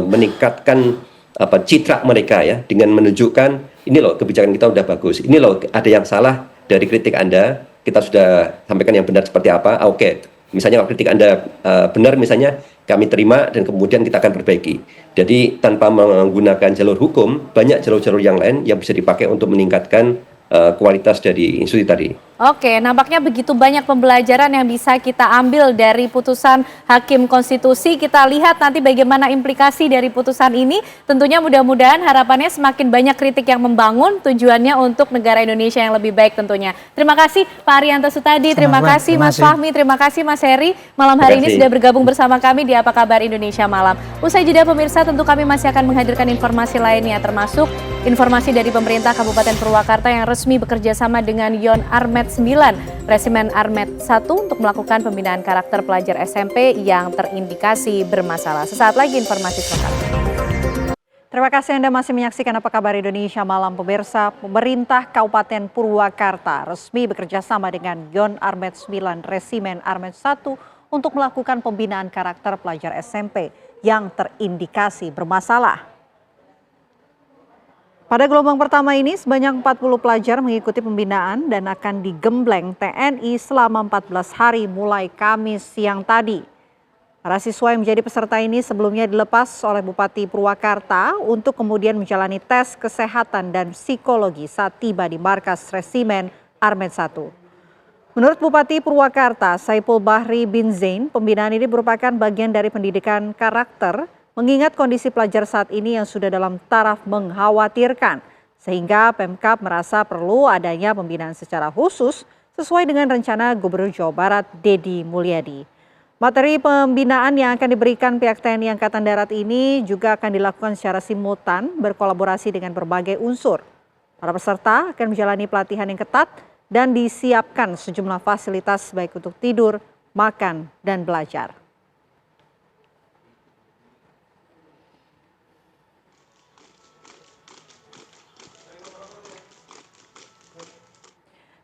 meningkatkan citra mereka ya, dengan menunjukkan ini loh kebijakan kita udah bagus, ini loh ada yang salah dari kritik Anda, kita sudah sampaikan yang benar seperti apa, oke, Misalnya kalau kritik Anda benar misalnya, kami terima dan kemudian kita akan perbaiki. Jadi tanpa menggunakan jalur hukum, banyak jalur-jalur yang lain yang bisa dipakai untuk meningkatkan kualitas dari institusi tadi.
Oke, nampaknya begitu banyak pembelajaran yang bisa kita ambil dari putusan Hakim Konstitusi. Kita lihat nanti bagaimana implikasi dari putusan ini. Tentunya mudah-mudahan harapannya semakin banyak kritik yang membangun, tujuannya untuk negara Indonesia yang lebih baik tentunya. Terima kasih Pak Arianto Sutadi, terima kasih Mas Fahmi, terima kasih Mas Heri. Malam hari ini sudah bergabung bersama kami di Apa Kabar Indonesia Malam. Usai jeda pemirsa, tentu kami masih akan menghadirkan informasi lainnya, termasuk informasi dari pemerintah Kabupaten Purwakarta yang resmi bekerja sama dengan Yon Armet 9, Resimen Armet 1 untuk melakukan pembinaan karakter pelajar SMP yang terindikasi bermasalah. Sesaat lagi informasi selengkapnya.
Terima kasih Anda masih menyaksikan Apa Kabar Indonesia Malam pemirsa. Pemerintah Kabupaten Purwakarta resmi bekerja sama dengan Yon Armet 9, Resimen Armet 1 untuk melakukan pembinaan karakter pelajar SMP yang terindikasi bermasalah. Pada gelombang pertama ini sebanyak 40 pelajar mengikuti pembinaan dan akan digembleng TNI selama 14 hari mulai Kamis siang tadi. Para siswa yang menjadi peserta ini sebelumnya dilepas oleh Bupati Purwakarta untuk kemudian menjalani tes kesehatan dan psikologi saat tiba di markas Resimen Armet 1. Menurut Bupati Purwakarta, Saipul Bahri bin Zain, pembinaan ini merupakan bagian dari pendidikan karakter mengingat kondisi pelajar saat ini yang sudah dalam taraf mengkhawatirkan, sehingga Pemkab merasa perlu adanya pembinaan secara khusus sesuai dengan rencana Gubernur Jawa Barat Dedi Mulyadi. Materi pembinaan yang akan diberikan pihak TNI Angkatan Darat ini juga akan dilakukan secara simultan berkolaborasi dengan berbagai unsur. Para peserta akan menjalani pelatihan yang ketat dan disiapkan sejumlah fasilitas baik untuk tidur, makan, dan belajar.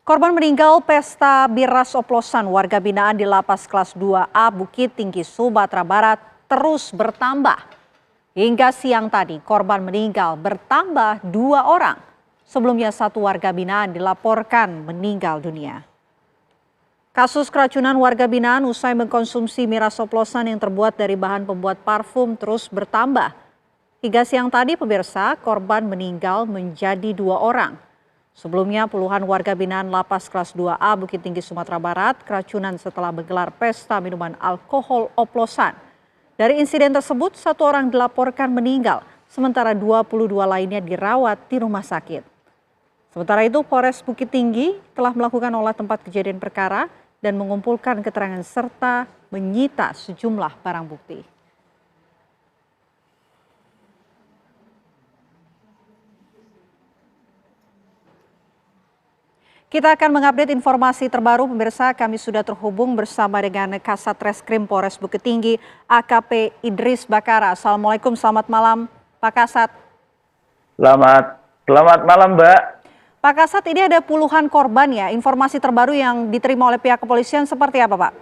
Korban meninggal pesta miras oplosan warga binaan di Lapas Kelas 2A Bukit Tinggi, Sumatera Barat terus bertambah. Hingga siang tadi korban meninggal bertambah 2 orang. Sebelumnya 1 warga binaan dilaporkan meninggal dunia. Kasus keracunan warga binaan usai mengkonsumsi miras oplosan yang terbuat dari bahan pembuat parfum terus bertambah. Hingga siang tadi pemirsa, korban meninggal menjadi 2 orang. Sebelumnya puluhan warga binaan Lapas Kelas 2A Bukit Tinggi, Sumatera Barat keracunan setelah menggelar pesta minuman alkohol oplosan. Dari insiden tersebut 1 orang dilaporkan meninggal, sementara 22 lainnya dirawat di rumah sakit. Sementara itu Polres Bukit Tinggi telah melakukan olah tempat kejadian perkara dan mengumpulkan keterangan serta menyita sejumlah barang bukti. Kita akan mengupdate informasi terbaru pemirsa. Kami sudah terhubung bersama dengan Kasat Reskrim Polres Bukit Tinggi AKP Idris Bakara. Assalamualaikum, selamat malam Pak Kasat.
Selamat malam Mbak.
Pak Kasat, ini ada puluhan korban ya. Informasi terbaru yang diterima oleh pihak kepolisian seperti apa Pak?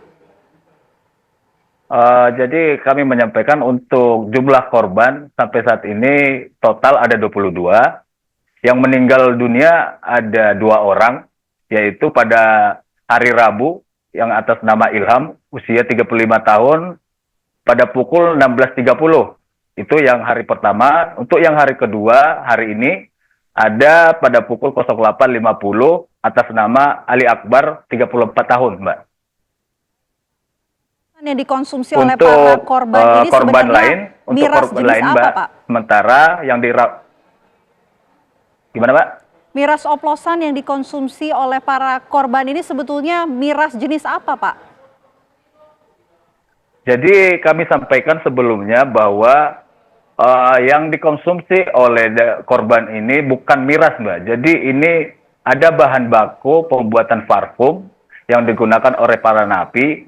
Jadi kami menyampaikan untuk jumlah korban sampai saat ini total ada 22. Yang meninggal dunia ada 2 orang. Yaitu pada hari Rabu yang atas nama Ilham, usia 35 tahun, pada pukul 16.30. Itu yang hari pertama. Untuk yang hari kedua, hari ini, ada pada pukul 08.50 atas nama Ali Akbar, 34 tahun, Mbak.
Yang dikonsumsi oleh para korban ini
korban
sebenarnya
lain, untuk
miras
korban
jenis
lain,
apa,
Mbak,
Pak?
sementara yang gimana, Mbak?
Miras oplosan yang dikonsumsi oleh para korban ini sebetulnya miras jenis apa, Pak?
Jadi kami sampaikan sebelumnya bahwa yang dikonsumsi oleh korban ini bukan miras, Mbak. Jadi ini ada bahan baku pembuatan parfum yang digunakan oleh para napi,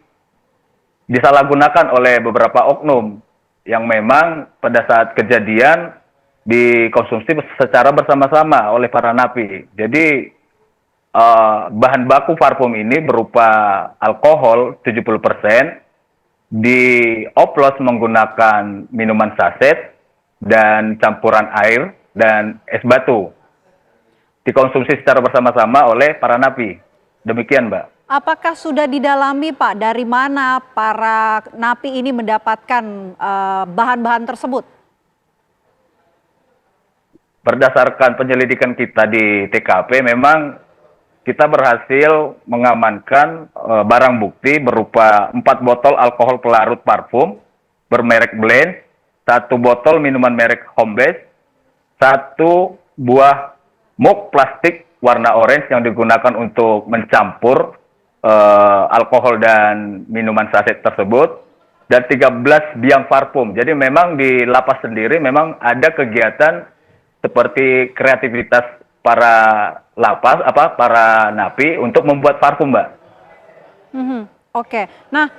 disalahgunakan oleh beberapa oknum yang memang pada saat kejadian dikonsumsi secara bersama-sama oleh para napi. Jadi bahan baku parfum ini berupa alkohol 70%, dioplos menggunakan minuman saset dan campuran air dan es batu. Dikonsumsi secara bersama-sama oleh para napi. Demikian, Mbak.
Apakah sudah didalami Pak, dari mana para napi ini mendapatkan bahan-bahan tersebut?
Berdasarkan penyelidikan kita di TKP, memang kita berhasil mengamankan barang bukti berupa 4 botol alkohol pelarut parfum bermerek Blend, 1 botol minuman merek Homebase, 1 buah mug plastik warna orange yang digunakan untuk mencampur alkohol dan minuman saset tersebut, dan 13 biang parfum. Jadi memang di lapas sendiri memang ada kegiatan seperti kreativitas para lapas, para napi untuk membuat parfum, Mbak.
Oke. Nah,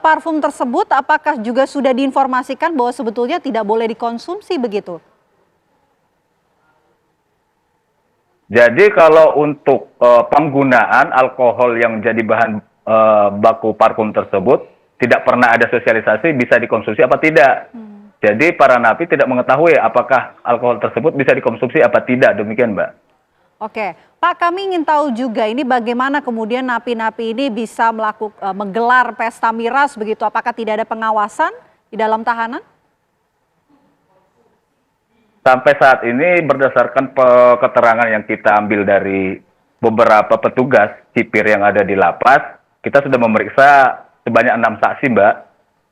parfum tersebut apakah juga sudah diinformasikan bahwa sebetulnya tidak boleh dikonsumsi begitu?
Jadi kalau untuk penggunaan alkohol yang jadi bahan baku parfum tersebut tidak pernah ada sosialisasi bisa dikonsumsi apa tidak. Jadi para napi tidak mengetahui apakah alkohol tersebut bisa dikonsumsi apa tidak, demikian Mbak.
Oke, Pak, kami ingin tahu juga ini bagaimana kemudian napi-napi ini bisa menggelar pesta miras begitu, apakah tidak ada pengawasan di dalam tahanan?
Sampai saat ini berdasarkan keterangan yang kita ambil dari beberapa petugas sipir yang ada di lapas, kita sudah memeriksa sebanyak 6 saksi, Mbak.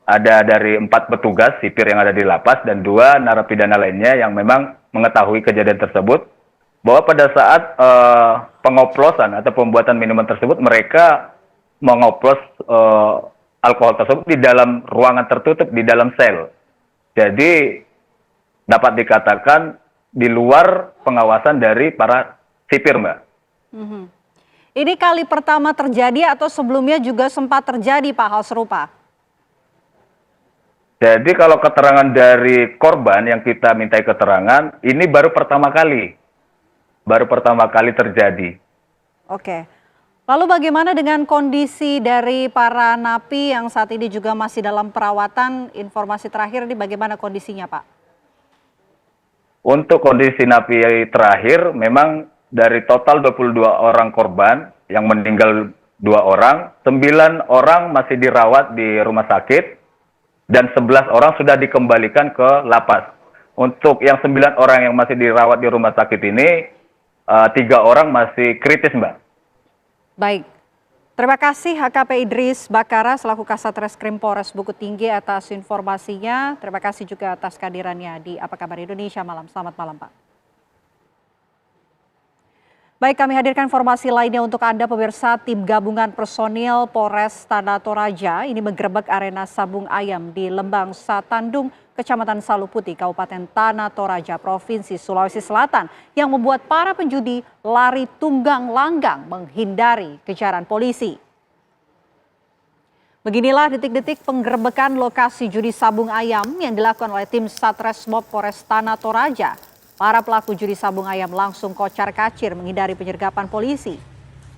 Ada dari 4 petugas sipir yang ada di lapas dan 2 narapidana lainnya yang memang mengetahui kejadian tersebut, bahwa pada saat pengoplosan atau pembuatan minuman tersebut, mereka mengoplos alkohol tersebut di dalam ruangan tertutup, di dalam sel. Jadi dapat dikatakan di luar pengawasan dari para sipir, Mbak.
Ini kali pertama terjadi atau sebelumnya juga sempat terjadi, Pak, hal serupa?
Jadi kalau keterangan dari korban yang kita mintai keterangan, ini baru pertama kali. Baru pertama kali terjadi.
Oke. Lalu bagaimana dengan kondisi dari para napi yang saat ini juga masih dalam perawatan? Informasi terakhir ini bagaimana kondisinya, Pak?
Untuk kondisi napi terakhir, memang dari total 22 orang korban, yang meninggal 2 orang, 9 orang masih dirawat di rumah sakit, dan 11 orang sudah dikembalikan ke lapas. Untuk yang 9 orang yang masih dirawat di rumah sakit ini, 3 orang masih kritis, Mbak.
Baik. Terima kasih HKP Idris Bakara selaku Kasat Reskrim Polres Bukit Tinggi atas informasinya. Terima kasih juga atas kehadirannya di Apa Kabar Indonesia Malam. Selamat malam, Pak. Baik, kami hadirkan informasi lainnya untuk Anda pemirsa. Tim gabungan personil Polres Tanah Toraja ini menggerebek arena sabung ayam di Lembang Satandung, Kecamatan Saluputi, Kabupaten Tanah Toraja, Provinsi Sulawesi Selatan, yang membuat para penjudi lari tunggang langgang menghindari kejaran polisi. Beginilah detik-detik penggerebekan lokasi judi sabung ayam yang dilakukan oleh tim Satreskrim Polres Tanah Toraja. Para pelaku judi sabung ayam langsung kocar-kacir menghindari penyergapan polisi.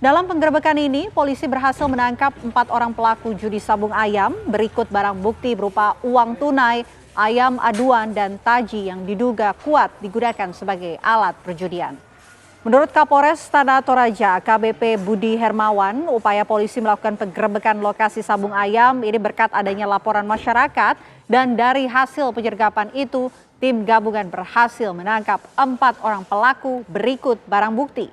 Dalam penggerebekan ini, polisi berhasil menangkap 4 orang pelaku judi sabung ayam, berikut barang bukti berupa uang tunai, ayam aduan, dan taji yang diduga kuat digunakan sebagai alat perjudian. Menurut Kapolres Tanah Toraja, AKBP Budi Hermawan, upaya polisi melakukan penggerebekan lokasi sabung ayam ini berkat adanya laporan masyarakat, dan dari hasil penyergapan itu, tim gabungan berhasil menangkap 4 orang pelaku berikut barang bukti.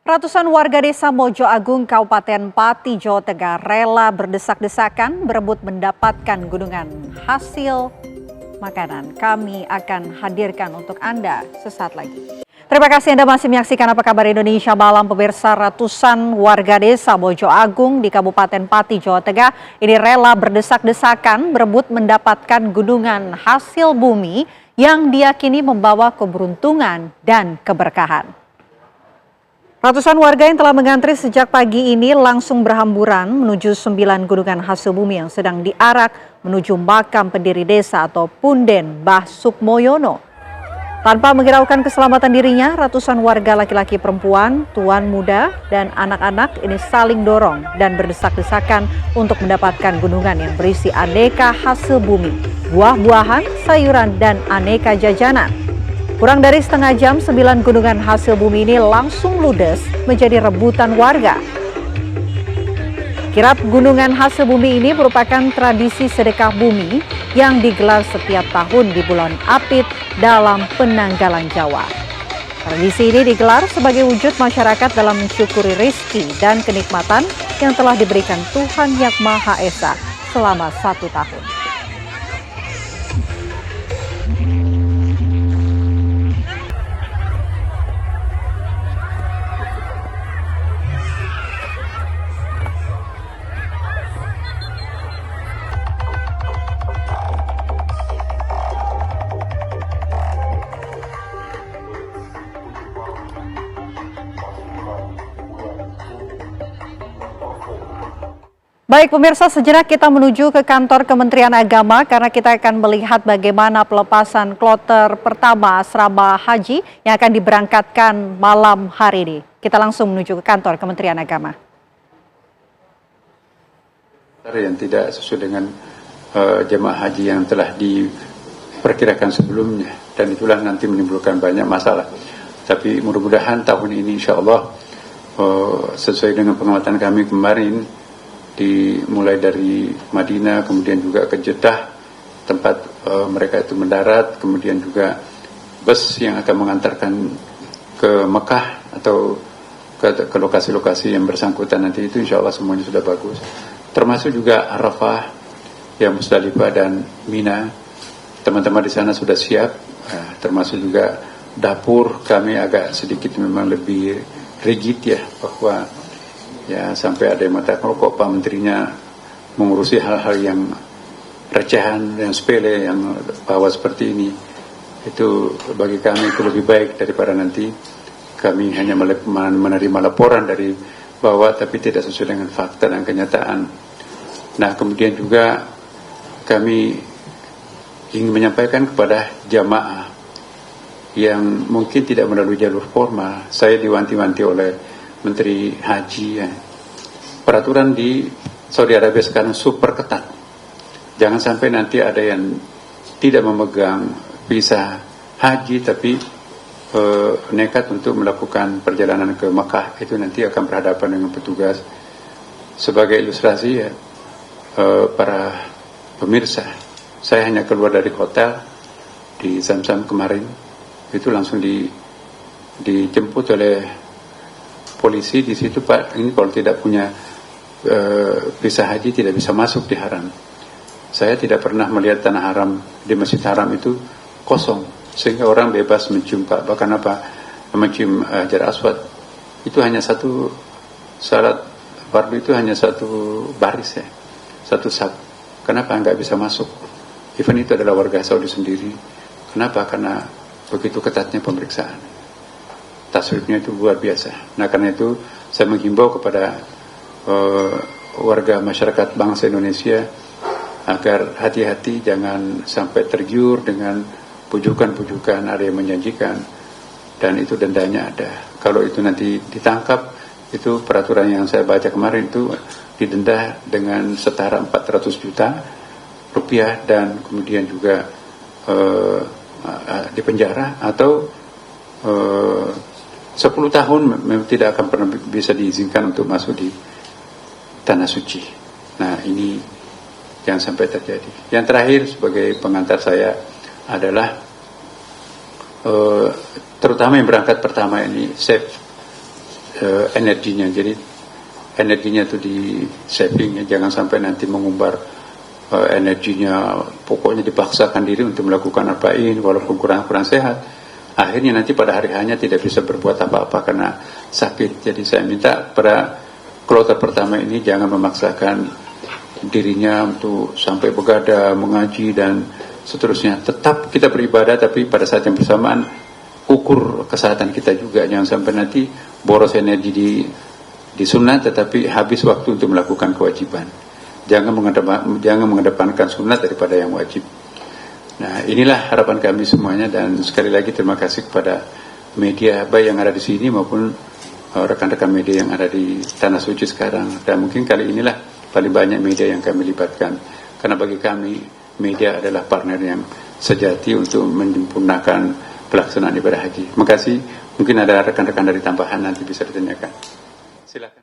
Ratusan warga desa Mojo Agung, Kabupaten Pati, Jawa Tengah rela berdesak-desakan berebut mendapatkan gunungan hasil makanan. Kami akan hadirkan untuk Anda sesaat lagi. Terima kasih Anda masih menyaksikan Apa Kabar Indonesia Malam, pemirsa. Ratusan warga desa Mojo Agung di Kabupaten Pati, Jawa Tengah ini rela berdesak-desakan berebut mendapatkan gunungan hasil bumi yang diyakini membawa keberuntungan dan keberkahan. Ratusan warga yang telah mengantri sejak pagi ini langsung berhamburan menuju 9 gunungan hasil bumi yang sedang diarak menuju makam pendiri desa atau Punden Mbah Sukmoyono. Tanpa menghiraukan keselamatan dirinya, ratusan warga laki-laki, perempuan, tuan muda, dan anak-anak ini saling dorong dan berdesak-desakan untuk mendapatkan gunungan yang berisi aneka hasil bumi, buah-buahan, sayuran, dan aneka jajanan. Kurang dari setengah jam, 9 gunungan hasil bumi ini langsung ludes menjadi rebutan warga. Kirap gunungan hasil bumi ini merupakan tradisi sedekah bumi yang digelar setiap tahun di bulan Apit dalam penanggalan Jawa. Tradisi ini digelar sebagai wujud masyarakat dalam mensyukuri rezeki dan kenikmatan yang telah diberikan Tuhan Yang Maha Esa selama 1 tahun. Baik pemirsa, sejenak kita menuju ke kantor Kementerian Agama karena kita akan melihat bagaimana pelepasan kloter pertama asrama haji yang akan diberangkatkan malam hari ini. Kita langsung menuju ke kantor Kementerian Agama.
Yang tidak sesuai dengan jemaah haji yang telah diperkirakan sebelumnya, dan itulah nanti menimbulkan banyak masalah. Tapi mudah-mudahan tahun ini insya Allah sesuai dengan pengamatan kami kemarin, dimulai dari Madinah, kemudian juga ke Jeddah, tempat mereka itu mendarat, kemudian juga bus yang akan mengantarkan ke Mekah atau ke lokasi-lokasi yang bersangkutan nanti itu insya Allah semuanya sudah bagus. Termasuk juga Arafah, yang Musdalifah dan Mina, teman-teman di sana sudah siap, termasuk juga dapur kami agak sedikit memang lebih rigid ya, bahwa ya sampai ada yang mengatakan kok Pak Menterinya mengurusi hal-hal yang recehan, yang sepele, yang bawah seperti ini. Itu bagi kami itu lebih baik daripada nanti kami hanya menerima laporan dari bawah tapi tidak sesuai dengan fakta dan kenyataan. Nah kemudian juga kami ingin menyampaikan kepada jamaah yang mungkin tidak melalui jalur formal. Saya diwanti-wanti oleh Menteri Haji ya. Peraturan di Saudi Arabia sekarang super ketat. Jangan sampai nanti ada yang tidak memegang visa haji tapi nekat untuk melakukan perjalanan ke Makkah, itu nanti akan berhadapan dengan petugas. Sebagai ilustrasi ya, para pemirsa, saya hanya keluar dari hotel di Zamzam kemarin, itu langsung dijemput oleh polisi di situ, Pak, ini kalau tidak punya visa haji tidak bisa masuk di haram. Saya tidak pernah melihat tanah haram di Masjid Haram itu kosong, sehingga orang bebas mencium Pak, bahkan mencium Hajar Aswad. Itu hanya satu salat fardu, itu hanya satu baris ya, satu saf. Kenapa nggak bisa masuk? Even itu adalah warga Saudi sendiri. Kenapa? Karena begitu ketatnya pemeriksaan. Taswifnya itu luar biasa. Nah karena itu saya menghimbau kepada warga masyarakat bangsa Indonesia agar hati-hati, jangan sampai tergiur dengan pujukan-pujukan ada yang menjanjikan, dan itu dendanya ada. Kalau itu nanti ditangkap, itu peraturan yang saya baca kemarin itu didenda dengan setara 400 juta rupiah dan kemudian juga dipenjara atau 10 tahun memang tidak akan pernah bisa diizinkan untuk masuk di tanah suci. Nah ini jangan sampai terjadi. Yang terakhir sebagai pengantar saya adalah terutama yang berangkat pertama ini save energinya. Jadi energinya itu di saving ya, jangan sampai nanti mengumbar energinya, pokoknya dipaksakan diri untuk melakukan arba'in walaupun kurang sehat. Akhirnya nanti pada hari hanya tidak bisa berbuat apa-apa karena sakit. Jadi saya minta pada kloter pertama ini jangan memaksakan dirinya untuk sampai begadang, mengaji dan seterusnya. Tetap kita beribadah, tapi pada saat yang bersamaan ukur kesehatan kita juga. Jangan sampai nanti boros energi di sunat tetapi habis waktu untuk melakukan kewajiban. Jangan mengedepankan sunat daripada yang wajib. Nah, inilah harapan kami semuanya, dan sekali lagi terima kasih kepada media baik yang ada di sini maupun rekan-rekan media yang ada di Tanah Suci sekarang. Dan mungkin kali inilah paling banyak media yang kami libatkan, karena bagi kami media adalah partner yang sejati untuk menyempurnakan pelaksanaan ibadah haji. Terima kasih. Mungkin ada rekan-rekan dari tambahan nanti bisa ditanyakan. Silakan.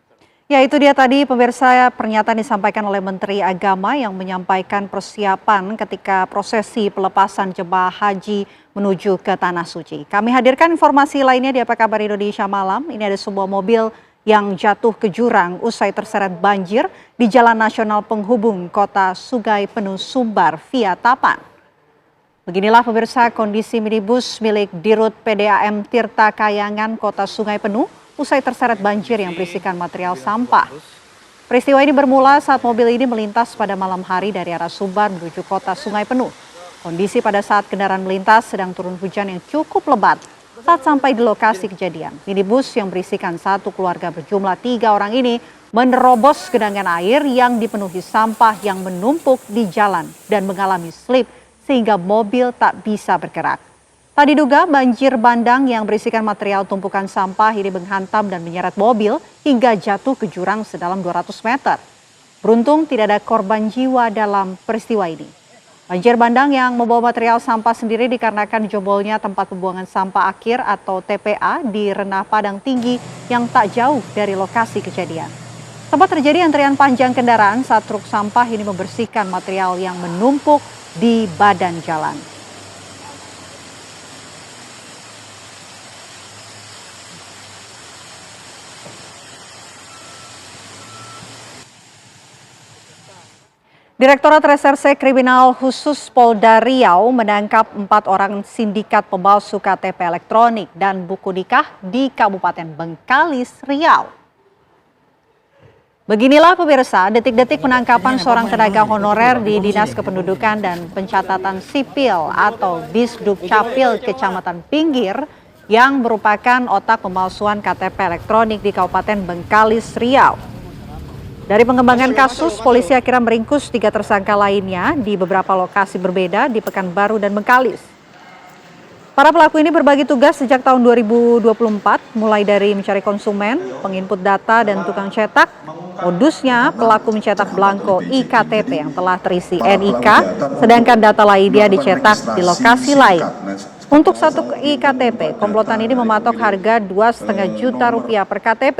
Ya, itu dia tadi pemirsa pernyataan disampaikan oleh Menteri Agama yang menyampaikan persiapan ketika prosesi pelepasan jemaah haji menuju ke Tanah Suci. Kami hadirkan informasi lainnya di Apa Kabar Indonesia Malam. Ini ada sebuah mobil yang jatuh ke jurang usai terseret banjir di Jalan Nasional Penghubung Kota Sungai Penuh Sumbar via Tapan. Beginilah pemirsa kondisi minibus milik Dirut PDAM Tirta Kayangan Kota Sungai Penuh usai terseret banjir yang berisikan material sampah. Peristiwa ini bermula saat mobil ini melintas pada malam hari dari arah Sumbar menuju Kota Sungai Penuh. Kondisi pada saat kendaraan melintas sedang turun hujan yang cukup lebat. Saat sampai di lokasi kejadian, minibus yang berisikan satu keluarga berjumlah 3 orang ini menerobos genangan air yang dipenuhi sampah yang menumpuk di jalan dan mengalami slip sehingga mobil tak bisa bergerak. Tak diduga banjir bandang yang berisikan material tumpukan sampah ini menghantam dan menyeret mobil hingga jatuh ke jurang sedalam 200 meter. Beruntung tidak ada korban jiwa dalam peristiwa ini. Banjir bandang yang membawa material sampah sendiri dikarenakan jebolnya tempat pembuangan sampah akhir atau TPA di Renah Padang Tinggi yang tak jauh dari lokasi kejadian. Sempat terjadi antrian panjang kendaraan saat truk sampah ini membersihkan material yang menumpuk di badan jalan. Direktorat Reserse Kriminal Khusus Polda Riau menangkap 4 orang sindikat pemalsu KTP elektronik dan buku nikah di Kabupaten Bengkalis, Riau. Beginilah pemirsa detik-detik penangkapan seorang tenaga honorer di Dinas Kependudukan dan Pencatatan Sipil atau Disdukcapil Kecamatan Pinggir yang merupakan otak pemalsuan KTP elektronik di Kabupaten Bengkalis, Riau. Dari pengembangan kasus, polisi akhirnya meringkus 3 tersangka lainnya di beberapa lokasi berbeda di Pekanbaru dan Bengkalis. Para pelaku ini berbagi tugas sejak tahun 2024, mulai dari mencari konsumen, penginput data, dan tukang cetak. Modusnya, pelaku mencetak belangko iKTP yang telah terisi NIK, sedangkan data lainnya dicetak di lokasi lain. Untuk satu iKTP, komplotan ini mematok harga Rp2,5 juta per KTP.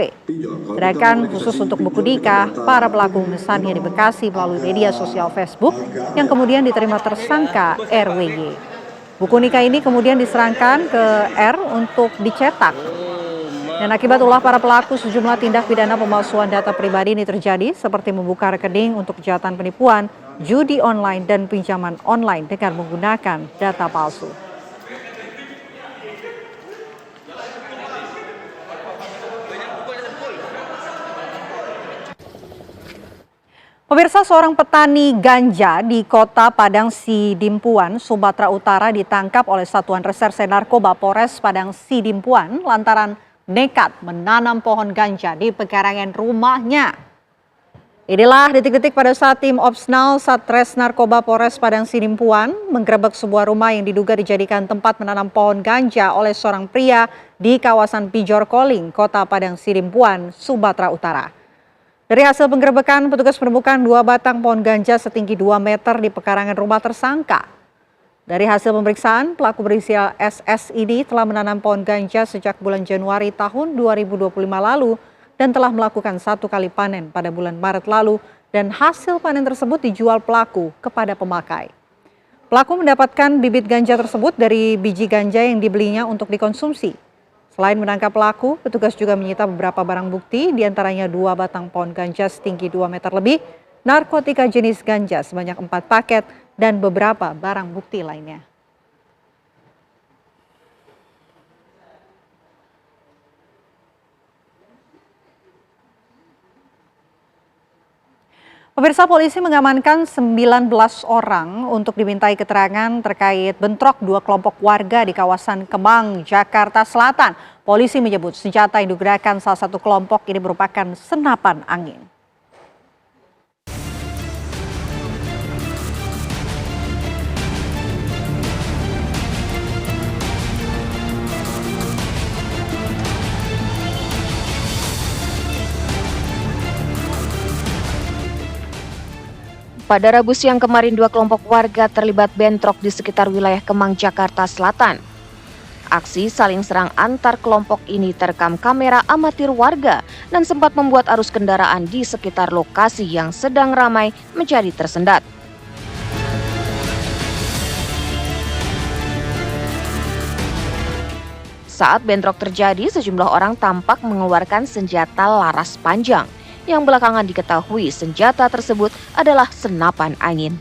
Sedangkan khusus untuk buku nikah, para pelaku memesannya di Bekasi melalui media sosial Facebook yang kemudian diterima tersangka RWY. Buku nikah ini kemudian diserahkan ke R untuk dicetak. Dan akibat ulah para pelaku, sejumlah tindak pidana pemalsuan data pribadi ini terjadi seperti membuka rekening untuk kejahatan penipuan, judi online, dan pinjaman online dengan menggunakan data palsu. Pemirsa, seorang petani ganja di Kota Padang Sidimpuan, Sumatera Utara ditangkap oleh Satuan Reserse Narkoba Polres Padang Sidimpuan lantaran nekat menanam pohon ganja di pekarangan rumahnya. Inilah detik-detik pada saat tim Opsnal Satres Narkoba Polres Padang Sidimpuan menggerebek sebuah rumah yang diduga dijadikan tempat menanam pohon ganja oleh seorang pria di kawasan Pijor Koling, Kota Padang Sidimpuan, Sumatera Utara. Dari hasil penggerebekan, petugas menemukan 2 batang pohon ganja setinggi 2 meter di pekarangan rumah tersangka. Dari hasil pemeriksaan, pelaku berinisial SS ini telah menanam pohon ganja sejak bulan Januari tahun 2025 lalu dan telah melakukan 1 kali panen pada bulan Maret lalu, dan hasil panen tersebut dijual pelaku kepada pemakai. Pelaku mendapatkan bibit ganja tersebut dari biji ganja yang dibelinya untuk dikonsumsi. Selain menangkap pelaku, petugas juga menyita beberapa barang bukti, diantaranya 2 batang pohon ganja setinggi 2 meter lebih, narkotika jenis ganja sebanyak 4 paket, dan beberapa barang bukti lainnya. Pemirsa, polisi mengamankan 19 orang untuk dimintai keterangan terkait bentrok dua kelompok warga di kawasan Kemang, Jakarta Selatan. Polisi menyebut senjata yang digunakan salah satu kelompok ini merupakan senapan angin.
Pada Rabu siang kemarin, dua kelompok warga terlibat bentrok di sekitar wilayah Kemang, Jakarta Selatan. Aksi saling serang antar kelompok ini terekam kamera amatir warga dan sempat membuat arus kendaraan di sekitar lokasi yang sedang ramai menjadi tersendat. Saat bentrok terjadi, sejumlah orang tampak mengeluarkan senjata laras panjang. Yang belakangan diketahui senjata tersebut adalah senapan angin.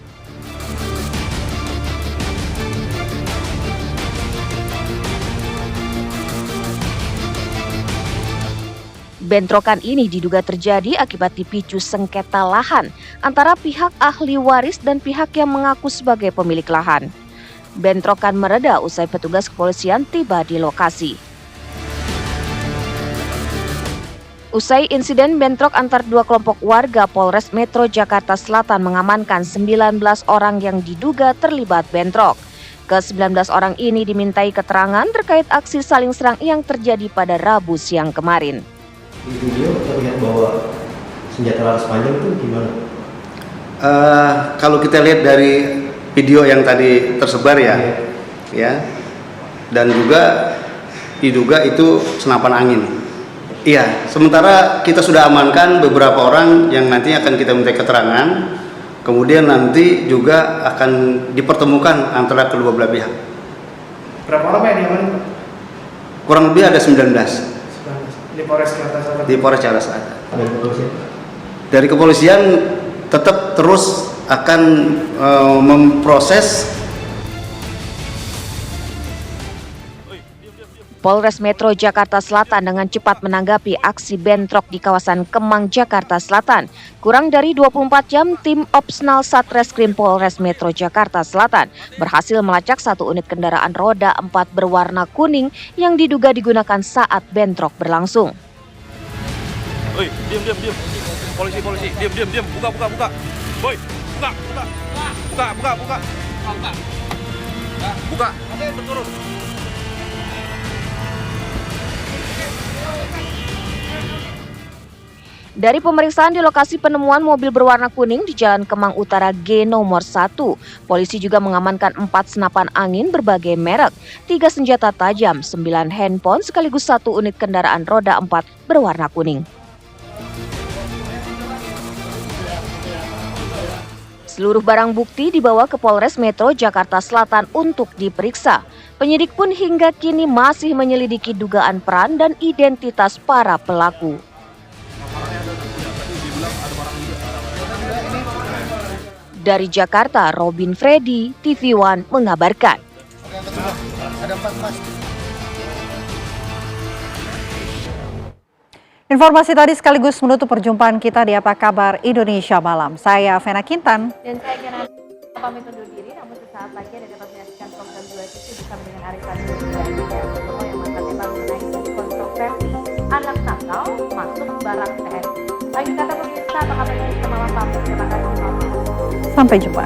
Bentrokan ini diduga terjadi akibat dipicu sengketa lahan antara pihak ahli waris dan pihak yang mengaku sebagai pemilik lahan. Bentrokan mereda usai petugas kepolisian tiba di lokasi. Usai insiden bentrok antar dua kelompok warga, Polres Metro Jakarta Selatan mengamankan 19 orang yang diduga terlibat bentrok. Ke-19 orang ini dimintai keterangan terkait aksi saling serang yang terjadi pada Rabu siang kemarin.
Di video terlihat bahwa senjata laras panjang itu gimana?
Kalau kita lihat dari video yang tadi tersebar ya, dan juga diduga itu senapan angin. Iya, sementara kita sudah amankan beberapa orang yang nanti akan kita minta keterangan, kemudian nanti juga akan dipertemukan antara kedua belah pihak.
Berapa orang yang diamankan?
Kurang lebih ada 19.
Di Polres Jakarta Selatan?
Di Polres Jakarta Selatan.
Dari kepolisian?
Dari kepolisian tetap terus akan memproses.
Polres Metro Jakarta Selatan dengan cepat menanggapi aksi bentrok di kawasan Kemang, Jakarta Selatan. Kurang dari 24 jam, tim Opsnal Satreskrim Polres Metro Jakarta Selatan berhasil melacak satu unit kendaraan roda 4 berwarna kuning yang diduga digunakan saat bentrok berlangsung.
Oi, diam. Polisi, diam. Buka. Boy, buka. Buka. Turun.
Dari pemeriksaan di lokasi penemuan mobil berwarna kuning di Jalan Kemang Utara G nomor 1, polisi juga mengamankan 4 senapan angin berbagai merek, 3 senjata tajam, 9 handphone sekaligus 1 unit kendaraan roda 4 berwarna kuning. Seluruh barang bukti dibawa ke Polres Metro Jakarta Selatan untuk diperiksa. Penyidik pun hingga kini masih menyelidiki dugaan peran dan identitas para pelaku. Dari Jakarta, Robin Freddy, TV One mengabarkan.
Informasi tadi sekaligus menutup perjumpaan kita di Apa Kabar Indonesia Malam. Saya Vena Kintan.
Dan saya Kira pamit undur diri, namun sesaat lagi ada dapat menyaksikan program 2 TV bersama dengan Arifan Mulia yang mengangkat tema mengenai kontroversi anak nakal masuk barang TNI. Lagi kata pemirsa, apa kabar malam Pak? Terima kasih.
Sampai jumpa.